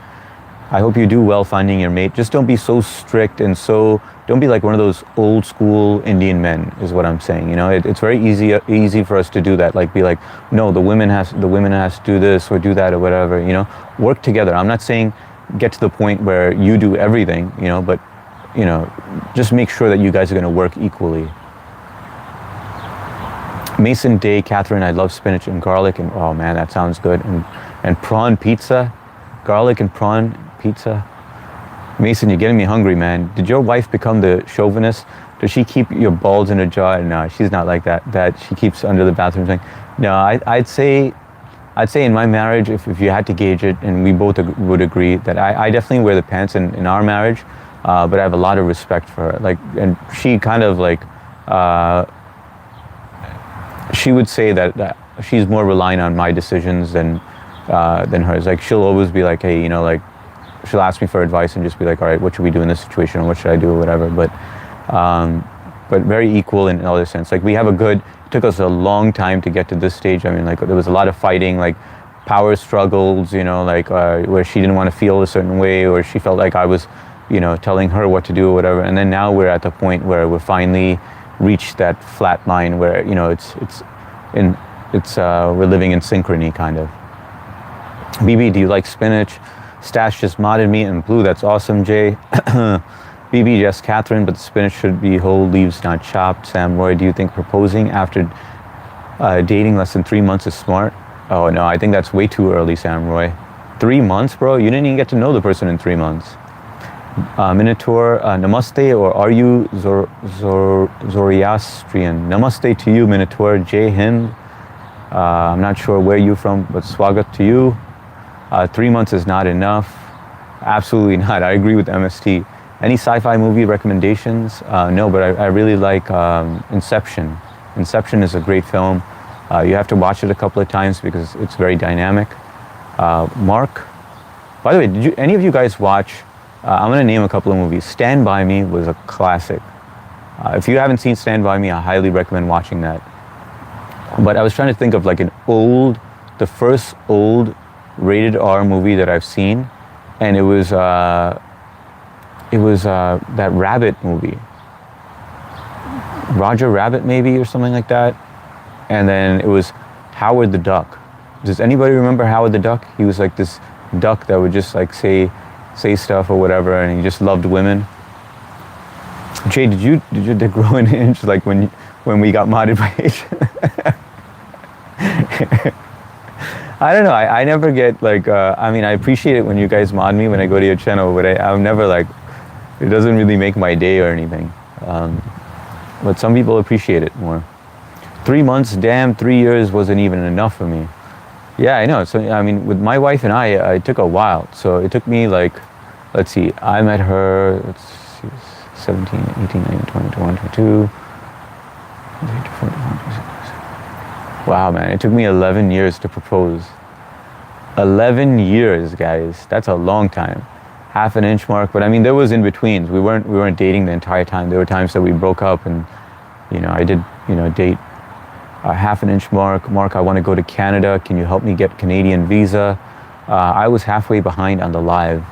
I hope you do well finding your mate. Just don't be so strict and don't be like one of those old school Indian men, is what I'm saying. You know, it's very easy for us to do that. Like, be like, no, the women has to do this or do that or whatever. You know, work together. I'm not saying get to the point where you do everything. You know, but you know, just make sure that you guys are going to work equally. Mason Day, Catherine, I love spinach and garlic, and oh man, that sounds good. And prawn pizza, garlic and prawn pizza. Mason, you're getting me hungry, man. Did your wife become the chauvinist? Does she keep your balls in a jar? No, she's not like that. That she keeps under the bathroom thing. No, I'd say in my marriage, if you had to gauge it, and we both would agree that I definitely wear the pants in our marriage, but I have a lot of respect for her. Like, and she kind of like, she would say that she's more reliant on my decisions than hers. Like, she'll always be like, hey, you know, like, she'll ask me for advice and just be like, all right, what should we do in this situation, or what should I do, or whatever. But very equal in other sense. Like, it took us a long time to get to this stage. I mean, like, there was a lot of fighting, like power struggles, you know, like where she didn't want to feel a certain way, or she felt like I was, you know, telling her what to do or whatever. And then now we're at the point where we're finally reached that flat line where, you know, we're living in synchrony, kind of. BB, do you like spinach? Stash just modded me in blue. That's awesome, Jay. BB, yes, Catherine, but the spinach should be whole leaves, not chopped. Sam Roy, do you think proposing after dating less than 3 months is smart? Oh no, I think that's way too early, Sam Roy. 3 months, bro? You didn't even get to know the person in 3 months. Minotaur, namaste, or are you Zoroastrian? Namaste to you, Minotaur. Jai Hind. I'm not sure where you're from, but swagat to you. 3 months is not enough. Absolutely not. I agree with MST. Any sci-fi movie recommendations? No, but I really like Inception. Inception is a great film. You have to watch it a couple of times because it's very dynamic. Mark, by the way, did any of you guys watch, I'm going to name a couple of movies. Stand By Me was a classic. If you haven't seen Stand By Me, I highly recommend watching that. But I was trying to think of like the first old rated R movie that I've seen, and it was that Rabbit movie, Roger Rabbit maybe, or something like that. And then it was Howard the Duck. Does anybody remember Howard the Duck? He was like this duck that would just like say stuff or whatever, and he just loved women. Jay, did your dick grow an inch like when we got modded by H? I don't know. I never get like. I mean, I appreciate it when you guys mod me when I go to your channel, but I'm never like. It doesn't really make my day or anything. But some people appreciate it more. 3 months, damn, 3 years wasn't even enough for me. Yeah, I know. So I mean, with my wife and I, it took a while. So it took me like, let's see, I met her. Let's see, 17, 18, 19, 20, 21, 22. Wow, man, it took me 11 years to propose. 11 years, guys. That's a long time. Half an inch mark, but I mean, there was in betweens. We weren't dating the entire time. There were times that we broke up, and you know, I did, you know, date a half an inch mark. Mark, I want to go to Canada. Can you help me get Canadian visa? I was halfway behind on the live.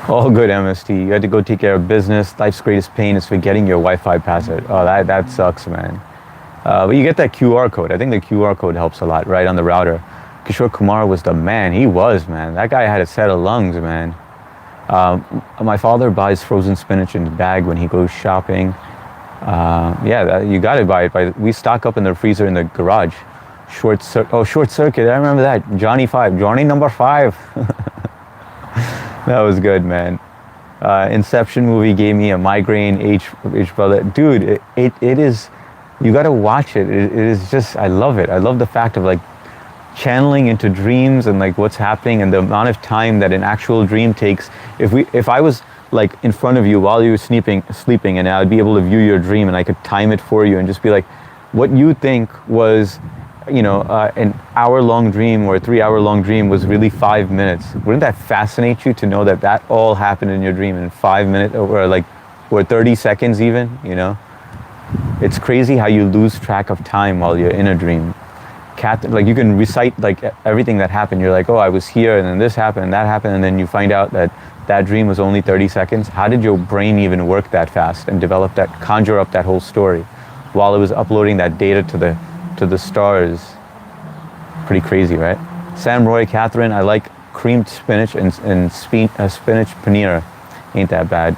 All good, MST. You had to go take care of business. Life's greatest pain is forgetting your Wi-Fi password. Oh, that sucks, man. But you get that QR code. I think the QR code helps a lot, right, on the router. Kishore Kumar was the man. He was, man. That guy had a set of lungs, man. My father buys frozen spinach in the bag when he goes shopping. Yeah, you got to buy it. We stock up in the freezer in the garage. Short Circuit. I remember that. Johnny number 5. That was good, man. Inception movie gave me a migraine. H brother, dude. It is. You got to watch it. It is just. I love it. I love the fact of like channeling into dreams and like what's happening and the amount of time that an actual dream takes. If I was like in front of you while you were sleeping, and I'd be able to view your dream and I could time it for you and just be like, what you think was, you know, an hour-long dream or a 3-hour-long dream was really 5 minutes. Wouldn't that fascinate you to know that that all happened in your dream in 5 minutes or 30 seconds even, you know? It's crazy how you lose track of time while you're in a dream. Like you can recite like everything that happened. You're like, oh, I was here and then this happened and that happened, and then you find out that that dream was only 30 seconds. How did your brain even work that fast and develop that, conjure up that whole story while it was uploading that data to the stars? Pretty crazy, right? Sam Roy, Catherine, I like creamed spinach and spinach paneer. Ain't that bad.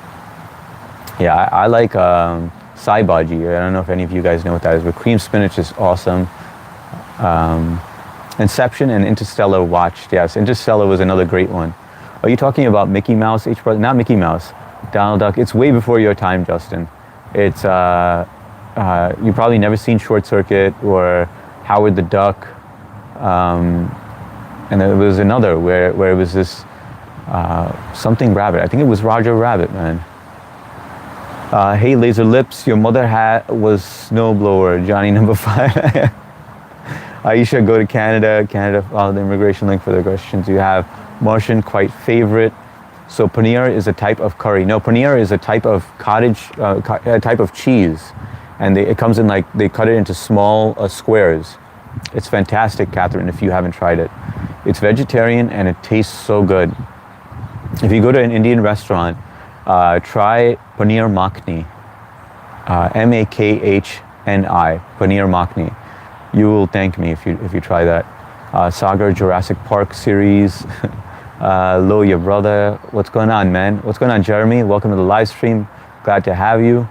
Yeah, I like sai bhaji. I don't know if any of you guys know what that is, but creamed spinach is awesome. Inception and Interstellar watched. Yes, Interstellar was another great one. Are you talking about Mickey Mouse, H. Brother? Not Mickey Mouse, Donald Duck. It's way before your time, Justin. It's, you probably never seen Short Circuit or Howard the Duck. And there was another where it was this something rabbit. I think it was Roger Rabbit, man. Hey, Laser Lips, your mother was snowblower, Johnny number 5. Aisha, go to Canada. Canada, follow the immigration link for the questions you have. Martian, quite favorite. So paneer is a type of curry. No, paneer is a type of a type of cheese. And it comes in like, they cut it into small squares. It's fantastic, Catherine, if you haven't tried it. It's vegetarian and it tastes so good. If you go to an Indian restaurant, try paneer makhni. M-A-K-H-N-I, paneer makhni. You will thank me if you try that. Sagar Jurassic Park series. Lo, your brother. What's going on, man? What's going on, Jeremy? Welcome to the live stream. Glad to have you.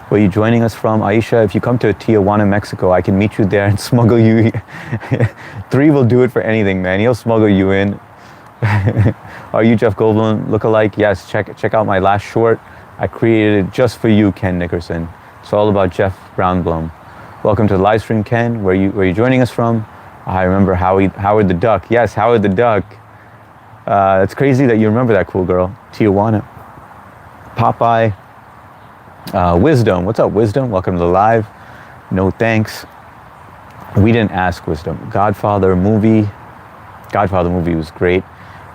Where are you joining us from? Aisha, if you come to Tijuana, Mexico, I can meet you there and smuggle you. 3 will do it for anything, man. He'll smuggle you in. Are you Jeff Goldblum lookalike? Yes, check out my last short. I created it just for you, Ken Nickerson. It's all about Jeff Brownblum. Welcome to the live stream, Ken. Where you joining us from? I remember Howard the Duck. Yes, Howard the Duck. It's crazy that you remember that, cool girl. Tijuana. Popeye. Wisdom. What's up, Wisdom? Welcome to the live. No thanks. We didn't ask, Wisdom. Godfather movie was great.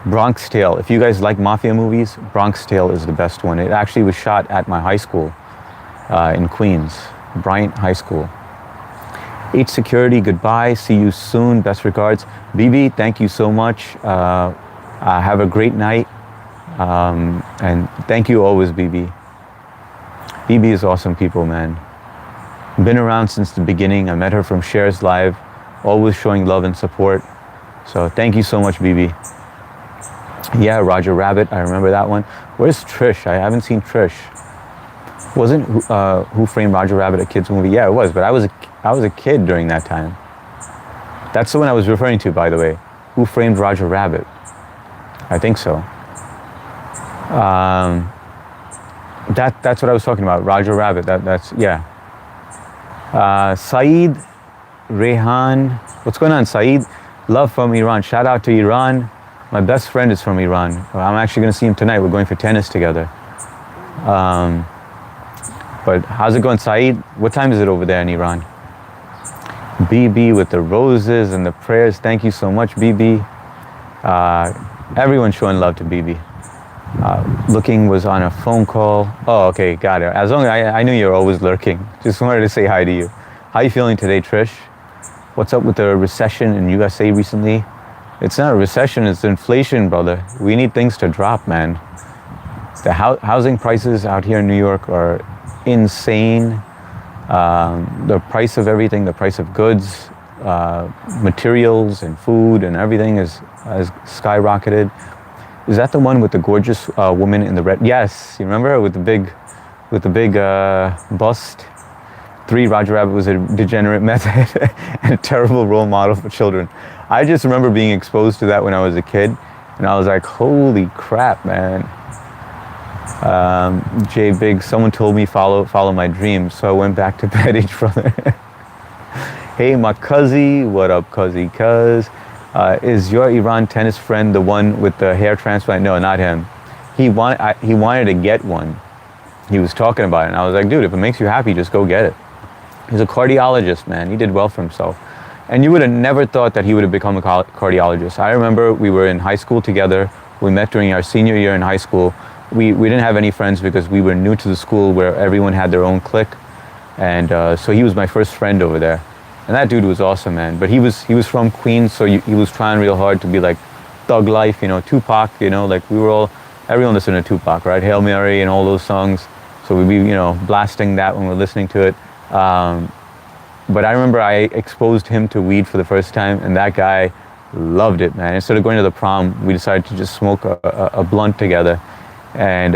Bronx Tale. If you guys like mafia movies, Bronx Tale is the best one. It actually was shot at my high school in Queens, Bryant High School. H Security, goodbye. See you soon. Best regards. BB, thank you so much. Have a great night. And thank you always, BB. BB is awesome people, man. Been around since the beginning. I met her from Shares Live, always showing love and support. So thank you so much, BB. Yeah, Roger Rabbit, I remember that one. Where's Trish? I haven't seen Trish. Wasn't Who Framed Roger Rabbit a kid's movie? Yeah, it was, but I was a kid during that time. That's the one I was referring to, by the way. Who Framed Roger Rabbit? I think so. That's what I was talking about. Roger Rabbit. That's yeah. Saeed, Rehan. What's going on, Saeed? Love from Iran. Shout out to Iran. My best friend is from Iran. I'm actually going to see him tonight. We're going for tennis together. But how's it going, Saeed? What time is it over there in Iran? BB with the roses and the prayers. Thank you so much, BB. Everyone's showing love to BB. Looking was on a phone call. Oh, okay, got it. As long as I knew you were always lurking. Just wanted to say hi to you. How you feeling today, Trish? What's up with the recession in USA recently? It's not a recession, it's inflation, brother. We need things to drop, man. The housing prices out here in New York are insane. The price of everything, the price of goods, materials and food and everything has skyrocketed. Is that the one with the gorgeous woman in the red? Yes, you remember with the big bust? 3, Roger Rabbit was a degenerate method and a terrible role model for children. I just remember being exposed to that when I was a kid, and I was like, holy crap, man. Jay Big, someone told me follow my dreams, so I went back to bed, each brother. Hey, my cuzzy, what up, cuzzy, cuz? Is your Iran tennis friend the one with the hair transplant? No, not him. He wanted to get one. He was talking about it, and I was like, dude, if it makes you happy, just go get it. He's a cardiologist, man. He did well for himself. And you would have never thought that he would have become a cardiologist. I remember we were in high school together. We met during our senior year in high school. We didn't have any friends because we were new to the school where everyone had their own clique. And so he was my first friend over there. And that dude was awesome, man. But he was from Queens, so he was trying real hard to be like Thug Life, Tupac, like everyone listened to Tupac, right? Hail Mary and all those songs. So we'd be, blasting that when we're listening to it. But I remember I exposed him to weed for the first time, and that guy loved it, man. Instead of going to the prom, we decided to just smoke a blunt together. And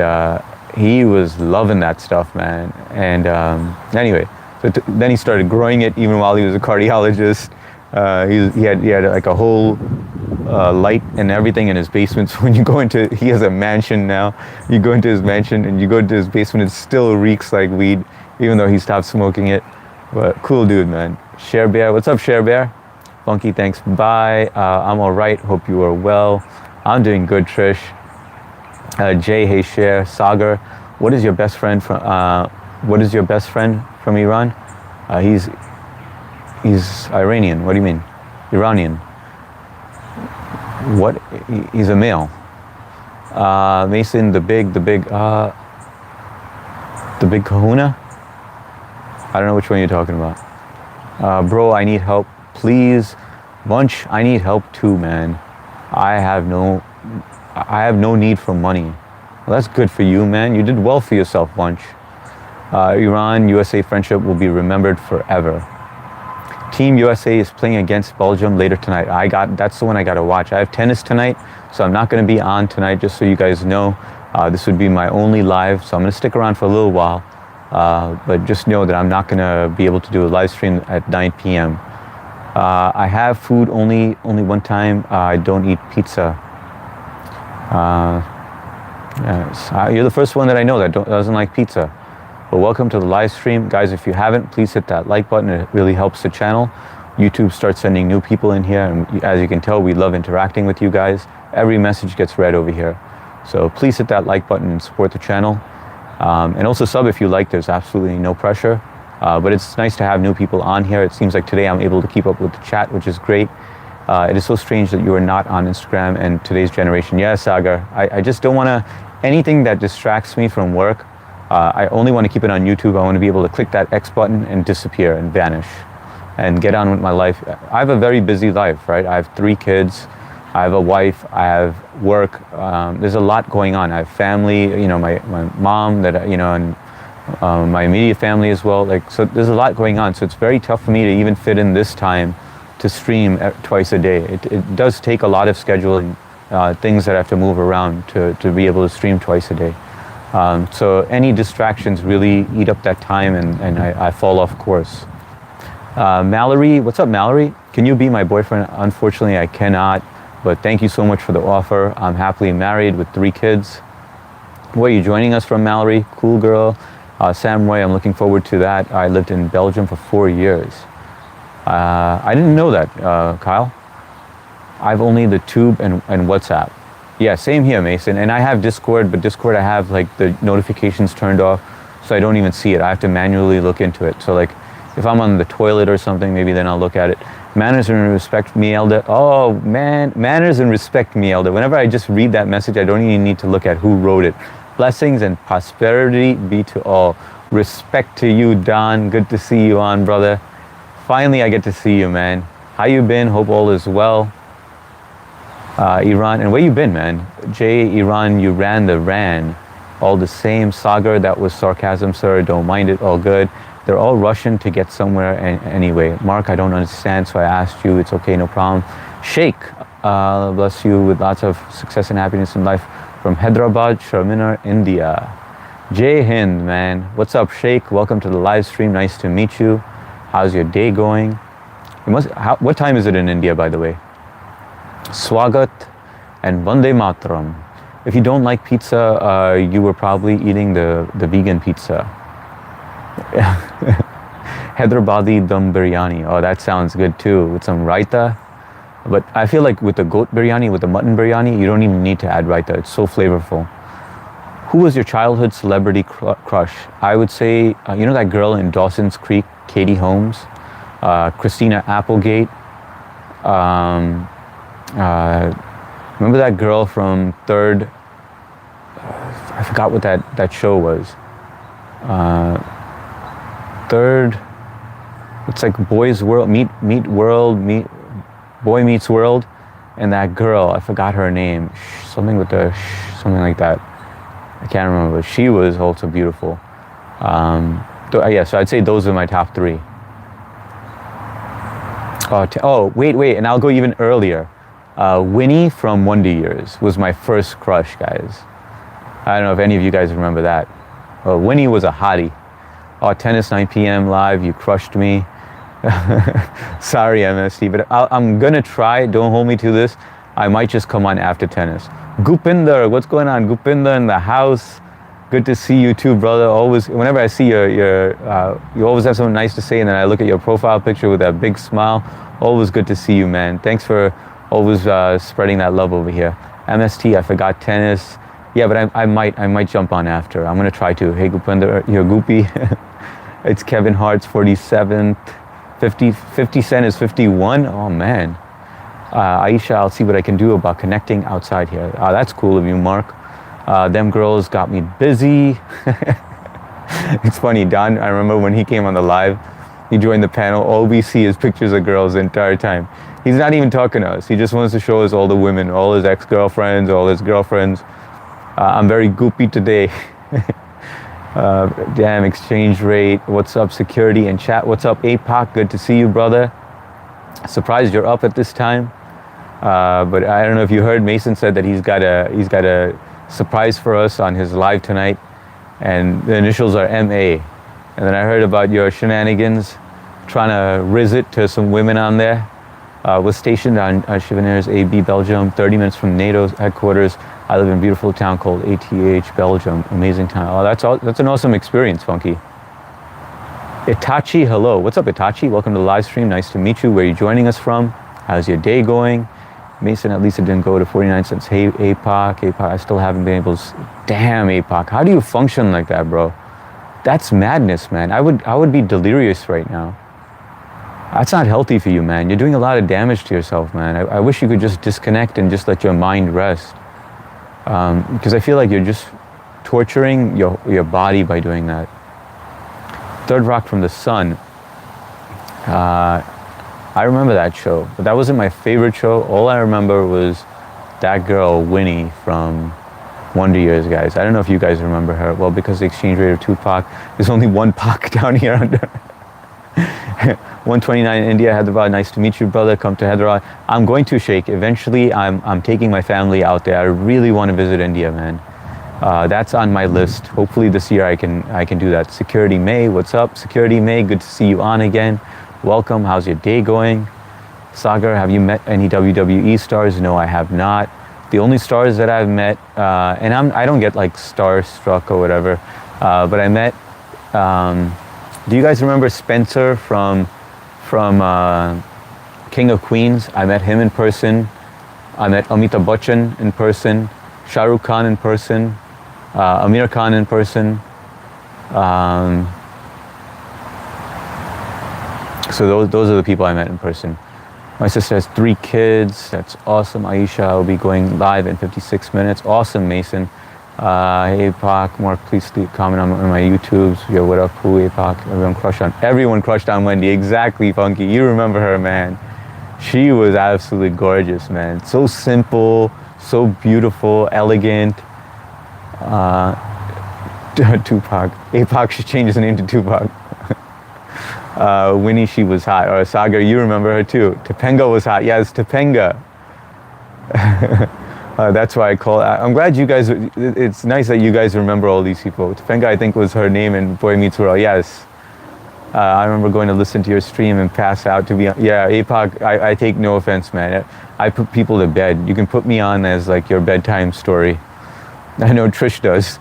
he was loving that stuff, man. And anyway, so then he started growing it even while he was a cardiologist. He had like a whole light and everything in his basement. So when you go into, he has a mansion now. You go into his mansion and you go into his basement, it still reeks like weed, even though he stopped smoking it. But cool dude, man. Share Bear, what's up, Share Bear? Funky, thanks, bye. I'm all right, hope you are well. I'm doing good, Trish. Jay, hey, Share. Sagar, what is your best friend from Iran? He's Iranian. What do you mean? Iranian. What? He's a male. Mason, the big kahuna? I don't know which one you're talking about. Bro, I need help. Please. Bunch, I need help too, man. I have no need for money. Well, that's good for you, man. You did well for yourself, Bunch. Iran-USA friendship will be remembered forever. Team USA is playing against Belgium later tonight. That's the one I gotta watch. I have tennis tonight, so I'm not gonna be on tonight, just so you guys know. This would be my only live, so I'm gonna stick around for a little while. But just know that I'm not gonna be able to do a live stream at 9 p.m. I have food only one time. I don't eat pizza. Yes. You're the first one that I know that doesn't like pizza. But welcome to the live stream. Guys, if you haven't, please hit that like button. It really helps the channel. YouTube starts sending new people in here, and as you can tell, we love interacting with you guys. Every message gets read over here. So please hit that like button and support the channel. And also sub if you like. There's absolutely no pressure. But it's nice to have new people on here. It seems like today I'm able to keep up with the chat, which is great. It is so strange that you are not on Instagram and today's generation. Yeah, Sagar, I just don't want to, anything that distracts me from work, I only want to keep it on YouTube. I want to be able to click that X button and disappear and vanish and get on with my life. I have a very busy life, right? I have 3 kids. I have a wife. I have work. There's a lot going on. I have family, my mom that, and my immediate family as well. So there's a lot going on. So it's very tough for me to even fit in this time to stream twice a day. It does take a lot of scheduling, things that I have to move around to be able to stream twice a day. So any distractions really eat up that time, and I fall off course. Mallory, what's up, Mallory? Can you be my boyfriend? Unfortunately, I cannot, but thank you so much for the offer. I'm happily married with 3 kids. Where are you joining us from, Mallory? Cool girl. Sam Roy, I'm looking forward to that. I lived in Belgium for 4 years. I didn't know that, Kyle. I've only the Tube and WhatsApp. Yeah, same here, Mason. And I have Discord, but Discord I have like the notifications turned off, so I don't even see it. I have to manually look into it. So like, if I'm on the toilet or something, maybe then I'll look at it. Manners and respect, me elder. Oh man, manners and respect, me elder. Whenever I just read that message, I don't even need to look at who wrote it. Blessings and prosperity be to all. Respect to you, Don. Good to see you on, brother. Finally, I get to see you, man. How you been? Hope all is well. Iran, and where you been, man? Jay, Iran, you ran the RAN. All the same. Sagar, that was sarcasm, sir. Don't mind it, all good. They're all rushing to get somewhere anyway. Mark, I don't understand, so I asked you. It's okay, no problem. Sheikh, bless you with lots of success and happiness in life. From Hyderabad, Sharminar, India. Jai Hind, man. What's up, Sheikh? Welcome to the live stream. Nice to meet you. How's your day going? What time is it in India, by the way? Swagat and Vande Mataram. If you don't like pizza, you were probably eating the vegan pizza. Hyderabadi dum biryani. Oh, that sounds good too, with some raita. But I feel like with the goat biryani, with the mutton biryani, you don't even need to add raita. It's so flavorful. Who was your childhood celebrity crush? I would say, you know that girl in Dawson's Creek, Katie Holmes, Christina Applegate. Remember that girl from Third? I forgot what that show was. Third. It's like Boy's World, Meet World, Boy Meets World, and that girl, I forgot her name, something with the, something like that. I can't remember, but she was also beautiful. Yeah, so I'd say those are my top three. Oh, wait, and I'll go even earlier. Winnie from Wonder Years was my first crush, guys. I don't know if any of you guys remember that. Winnie was a hottie. Oh, tennis 9 p.m. live, you crushed me. Sorry, MST, but I'm gonna try. Don't hold me to this. I might just come on after tennis. Gupinder, what's going on? Gupinder in the house. Good to see you too, brother. Always, whenever I see you always have something nice to say, and then I look at your profile picture with that big smile. Always good to see you, man. Thanks for always spreading that love over here. MST, I forgot tennis. Yeah, but I might jump on after. I'm gonna try to. Hey, Gupinder, you're Goopy. It's Kevin Hart's 47th. 50 Cent is 51. Oh man. Aisha, I'll see what I can do about connecting outside here. That's cool of you, Mark. Them girls got me busy. It's funny, Don, I remember when he came on the live, he joined the panel, all we see is pictures of girls the entire time. He's not even talking to us. He just wants to show us all the women, all his ex-girlfriends, all his girlfriends. I'm very goopy today. Damn, exchange rate. What's up, security and chat? What's up, APOC? Good to see you, brother. Surprised you're up at this time. But I don't know if you heard, Mason said that he's got a surprise for us on his live tonight, and the initials are MA. And then I heard about your shenanigans, trying to riz it to some women on there. Was stationed on Chivonniers AB, Belgium, 30 minutes from NATO's headquarters. I live in a beautiful town called ATH, Belgium. Amazing town. Oh, that's an awesome experience, Funky. Itachi, hello. What's up, Itachi? Welcome to the live stream. Nice to meet you. Where are you joining us from? How's your day going? Mason, at least it didn't go to 49 cents. Hey, APOC, I still haven't been able to... Damn, APOC, how do you function like that, bro? That's madness, man. I would be delirious right now. That's not healthy for you, man. You're doing a lot of damage to yourself, man. I wish you could just disconnect and just let your mind rest. Because I feel like you're just torturing your body by doing that. Third Rock from the Sun. I remember that show, but that wasn't my favorite show. All I remember was that girl, Winnie, from Wonder Years, guys. I don't know if you guys remember her. Well, because the exchange rate of 2 Pac, there's only 1 Pac down here under 129 in India, Hyderabad. Nice to meet you, brother. Come to Hyderabad. I'm going to, Sheikh. Eventually, I'm taking my family out there. I really want to visit India, man. That's on my list. Hopefully this year I can do that. Security May, what's up? Security May, good to see you on again. Welcome. How's your day going? Sagar, have you met any WWE stars? No, I have not. The only stars that I've met, and I don't get like starstruck or whatever, but I met. Do you guys remember Spencer from King of Queens? I met him in person. I met Amitabh Bachchan in person. Shah Rukh Khan in person. Amir Khan in person. So those are the people I met in person. My sister has 3 kids. That's awesome. Aisha, I'll be going live in 56 minutes. Awesome, Mason. Hey, Pac, Mark, please comment on my YouTubes. Yo, what up, who, hey, Pac? Everyone crushed on Wendy. Exactly, Funky. You remember her, man. She was absolutely gorgeous, man. So simple, so beautiful, elegant. Tupac. APOC should change his name to Tupac. Winnie, she was hot. Or Sagar, you remember her too. Topanga was hot. Yes, Topanga. That's why I call. I'm glad you guys. It's nice that you guys remember all these people. Topanga, I think, was her name in Boy Meets World. Yes. I remember going to listen to your stream and pass out. To be yeah, APOC. I take no offense, man. I put people to bed. You can put me on as like your bedtime story. I know Trish does.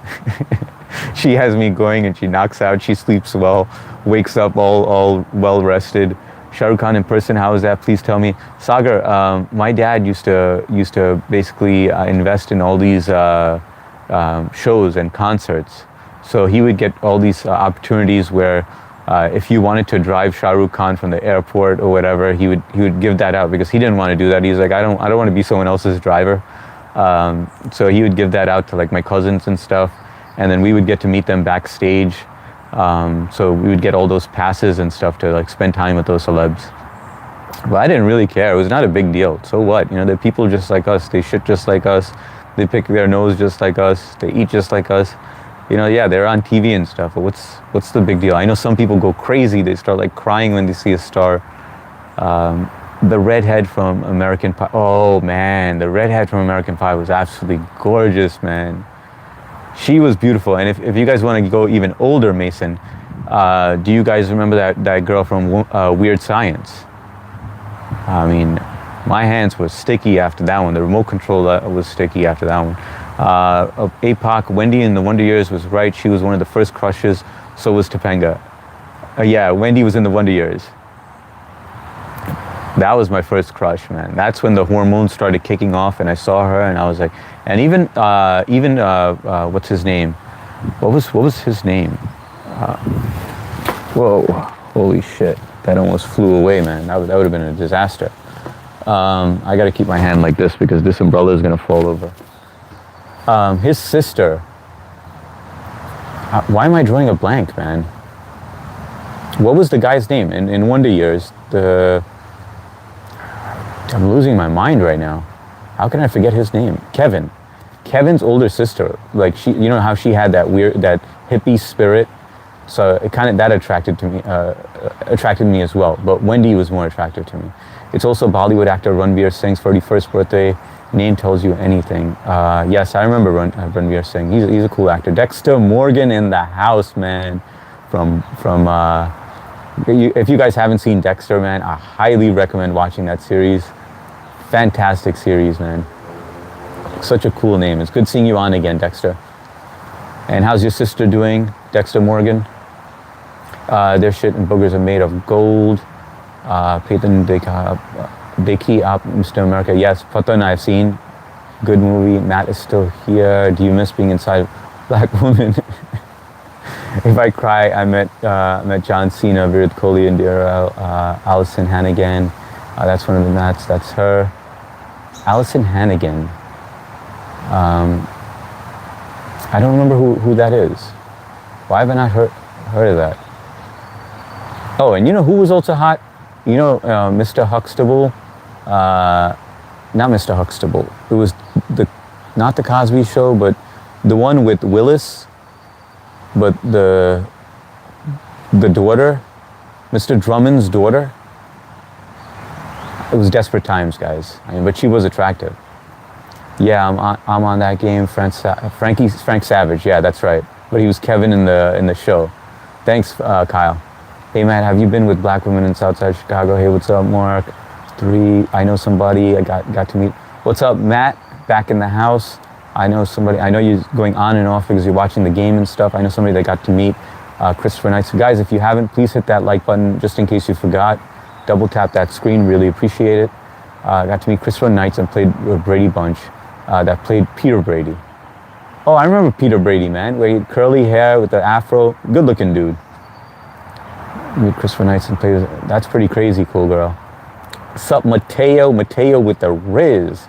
She has me going and she knocks out. She sleeps well, wakes up all well rested. Shah Rukh Khan in person, how is that? Please tell me. Sagar, my dad used to basically invest in all these shows and concerts. So he would get all these opportunities where if you wanted to drive Shah Rukh Khan from the airport or whatever, he would give that out because he didn't want to do that. He's like, I don't want to be someone else's driver. So he would give that out to like my cousins and stuff, and then we would get to meet them backstage. So we would get all those passes and stuff to like spend time with those celebs. But I didn't really care. It was not a big deal. So what? You know, they're people just like us. They shit just like us. They pick their nose just like us. They eat just like us. You know, yeah, they're on TV and stuff. But what's the big deal? I know some people go crazy. They start like crying when they see a star. The redhead from American Pie. Oh man, the redhead from American Pie was absolutely gorgeous, man. She was beautiful. And if you guys want to go even older, Mason, do you guys remember that girl from Weird Science? I mean, my hands were sticky after that one. The remote control was sticky after that one. Of APOC, Wendy in the Wonder Years was right. She was one of the first crushes. So was Topanga. Yeah, Wendy was in the Wonder Years. That was my first crush, man. That's when the hormones started kicking off, and I saw her, and I was like, and even what's his name? What was his name? Whoa, holy shit! That almost flew away, man. That would have been a disaster. I got to keep my hand like this because this umbrella is gonna fall over. His sister. Why am I drawing a blank, man? What was the guy's name in Wonder Years? I'm losing my mind right now. How can I forget his name? Kevin. Kevin's older sister. Like she, you know how she had that hippie spirit. So it kind of that attracted me as well. But Wendy was more attractive to me. It's also Bollywood actor Ranveer Singh's 31st birthday. Name tells you anything. Yes, I remember Ranveer Singh. He's a cool actor. Dexter Morgan in the house, man. If you guys haven't seen Dexter, man, I highly recommend watching that series. Fantastic series, man. Such a cool name. It's good seeing you on again, Dexter. And how's your sister doing, Dexter Morgan? Their shit and boogers are made of gold. Peyton Dekhi up, Mr. America. Yes, Patan I've seen. Good movie. Matt is still here. Do you miss being inside Black Woman? If I cry, I met John Cena, Virat Kohli, Indira, Allison Hannigan. That's one of the Mats. That's her. Allison Hannigan. I don't remember who that is. Why have I not heard of that? Oh, and you know who was also hot? You know, Mr. Huxtable. Not Mr. Huxtable. It was not the Cosby Show, but the one with Willis. But the daughter, Mr. Drummond's daughter. It was Desperate Times, guys. I mean, but she was attractive. Yeah, I'm on that game. Frank Savage. Yeah, that's right. But he was Kevin in the show. Thanks, Kyle. Hey, Matt, have you been with black women in Southside Chicago? Hey, what's up, Mark? 3. I know somebody. I got to meet. What's up, Matt? Back in the house. I know somebody. I know you're going on and off because you're watching the game and stuff. I know somebody that got to meet Christopher Knight. So, guys, if you haven't, please hit that like button just in case you forgot. Double tap that screen. Really appreciate it. Got to meet Christopher Knight and played with Brady Bunch. That played Peter Brady. Oh, I remember Peter Brady, man. Where he had curly hair with the afro. Good looking dude. Meet Christopher Knight and played. That's pretty crazy cool, girl. What's up, Mateo? Mateo with the Riz.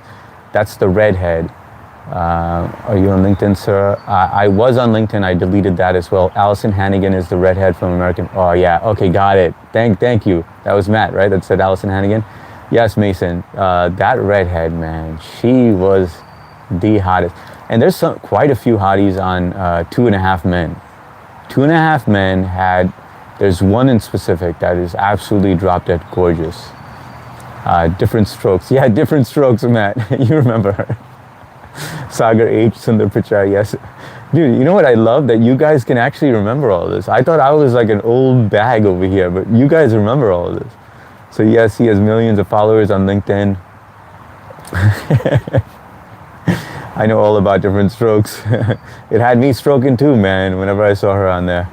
That's the redhead. Are you on LinkedIn, sir? I was on LinkedIn. I deleted that as well. Allison Hannigan is the redhead from American. Oh yeah. Okay, got it. Thank you. That was Matt, right? That said Allison Hannigan. Yes, Mason. That redhead, man. She was the hottest. And there's quite a few hotties on 2.5 Men. 2.5 Men had. There's one in specific that is absolutely drop dead gorgeous. Different Strokes. Yeah, Different Strokes, Matt. You remember her. Sagar H. Sundar Pichai, yes. Dude, you know what I love? That you guys can actually remember all this. I thought I was like an old bag over here, but you guys remember all this. So yes, he has millions of followers on LinkedIn. I know all about Different Strokes. It had me stroking too, man, whenever I saw her on there.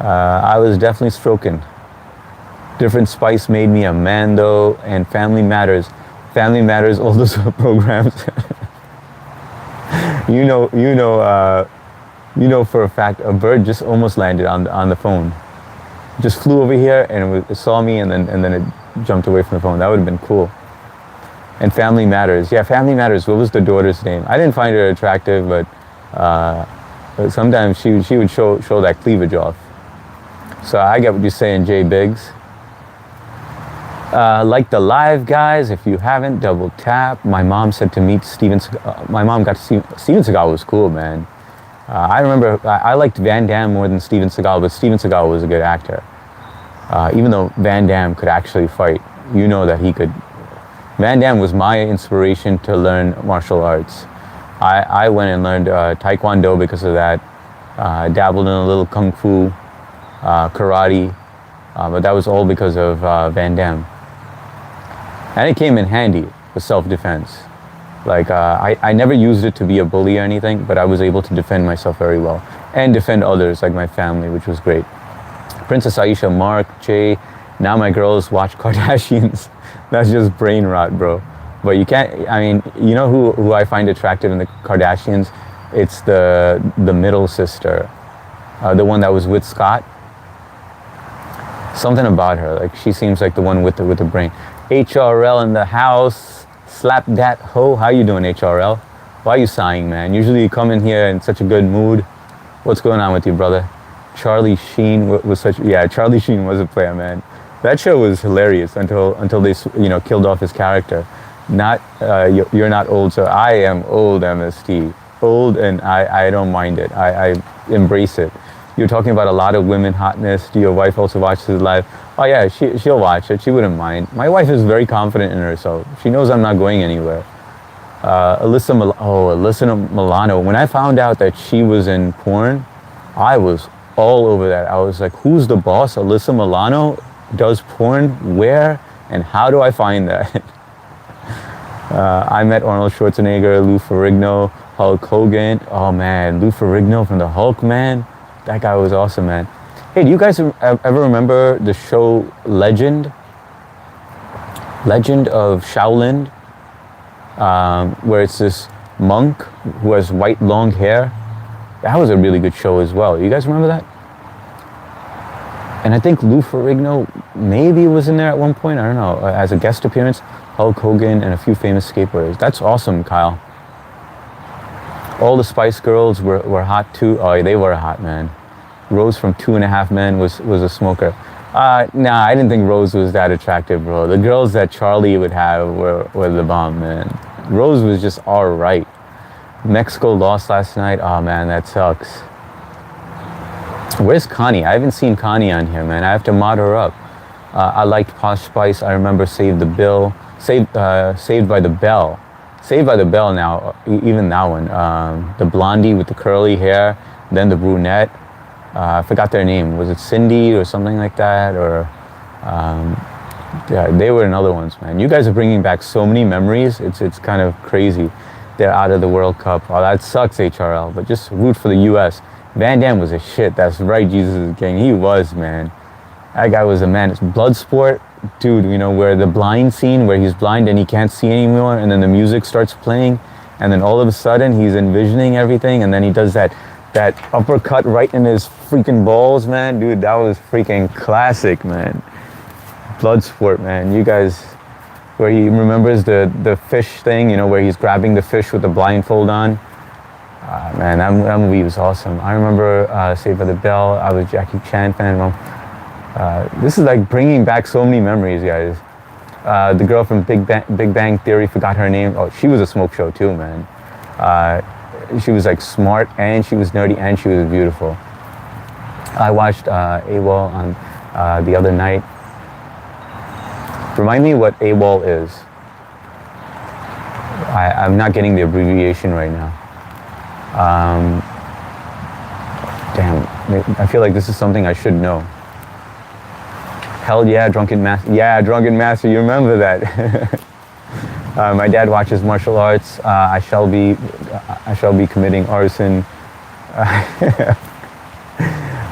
I was definitely stroking. Different Spice made me a man though, and Family Matters. Family Matters, all those programs. You know for a fact, a bird just almost landed on the phone. Just flew over here and it saw me and then it jumped away from the phone. That would have been cool. And Family Matters. Yeah, Family Matters. What was the daughter's name? I didn't find her attractive, but sometimes she would show that cleavage off. So I get what you're saying, Jay Biggs. Like the live guys, if you haven't, double tap. My mom said to meet Steven Seagal. My mom got to see Steven Seagal was cool, man. I remember I liked Van Damme more than Steven Seagal, but Steven Seagal was a good actor. Even though Van Damme could actually fight, you know that he could. Van Damme was my inspiration to learn martial arts. I went and learned Taekwondo because of that. Dabbled in a little Kung Fu, karate, but that was all because of Van Damme. And it came in handy with self-defense. Like, I never used it to be a bully or anything, but I was able to defend myself very well. And defend others, like my family, which was great. Princess Aisha, Mark, Jay, now my girls watch Kardashians. That's just brain rot, bro. But you can't, I mean, you know who I find attractive in the Kardashians? It's the middle sister. The one that was with Scott. Something about her, like she seems like the one with the brain. HRL in the house, slap that hoe. How you doing, HRL? Why are you sighing, man? Usually you come in here in such a good mood. What's going on with you, brother? Charlie Sheen was such, yeah, Charlie Sheen was a player, man. That show was hilarious until they, you know, killed off his character. Not, you're not old, so I am old, MST. Old, and I don't mind it. I embrace it. You're talking about a lot of women hotness. Do your wife also watch this live? Oh yeah, she'll watch it. She wouldn't mind. My wife is very confident in herself. She knows I'm not going anywhere. Alyssa Milano. When I found out that she was in porn, I was all over that. I was like, who's the boss? Alyssa Milano does porn? Where and how do I find that? I met Arnold Schwarzenegger, Lou Ferrigno, Hulk Hogan. Oh man, Lou Ferrigno from the Hulk, man. That guy was awesome, man. Hey, do you guys ever remember the show Legend? Legend of Shaolin? Where it's this monk who has white long hair. That was a really good show as well. You guys remember that? And I think Lou Ferrigno maybe was in there at one point. I don't know, as a guest appearance. Hulk Hogan and a few famous skateboarders. That's awesome, Kyle. All the Spice Girls were hot too. Oh, they were hot, man. Rose from 2.5 Men was a smoker. Nah, I didn't think Rose was that attractive, bro. The girls that Charlie would have were the bomb, man. Rose was just all right. Mexico lost last night. Oh man, that sucks. Where's Connie? I haven't seen Connie on here, man. I have to mod her up. I liked Posh Spice. I remember Saved by the Bell. Saved by the Bell now, even that one. The blondie with the curly hair, then the brunette. I forgot their name. Was it Cindy or something like that? Or yeah, they were in other ones, man. You guys are bringing back so many memories. It's kind of crazy. They're out of the World Cup. Oh, that sucks, HRL. But just root for the U.S. Van Damme was a shit. That's right, Jesus is King. He was, man. That guy was a man. It's Bloodsport. Dude, you know, where the blind scene, where he's blind and he can't see anymore, and then the music starts playing, and then all of a sudden he's envisioning everything, and then he does that uppercut right in his freaking balls, man. Dude, that was freaking classic, man. Bloodsport, man. You guys, where he remembers the fish thing, you know, where he's grabbing the fish with the blindfold on. Man, that movie was awesome. I remember Saved by the Bell. I was a Jackie Chan fan. This is like bringing back so many memories, guys. The girl from Big Bang Theory, forgot her name. Oh, she was a smoke show too, man. She was like smart, and she was nerdy, and she was beautiful. I watched AWOL on the other night. Remind me what AWOL is. I'm not getting the abbreviation right now. Damn, I feel like this is something I should know. Hell yeah, Drunken Master. Yeah, Drunken Master, you remember that. My dad watches martial arts. I shall be committing arson.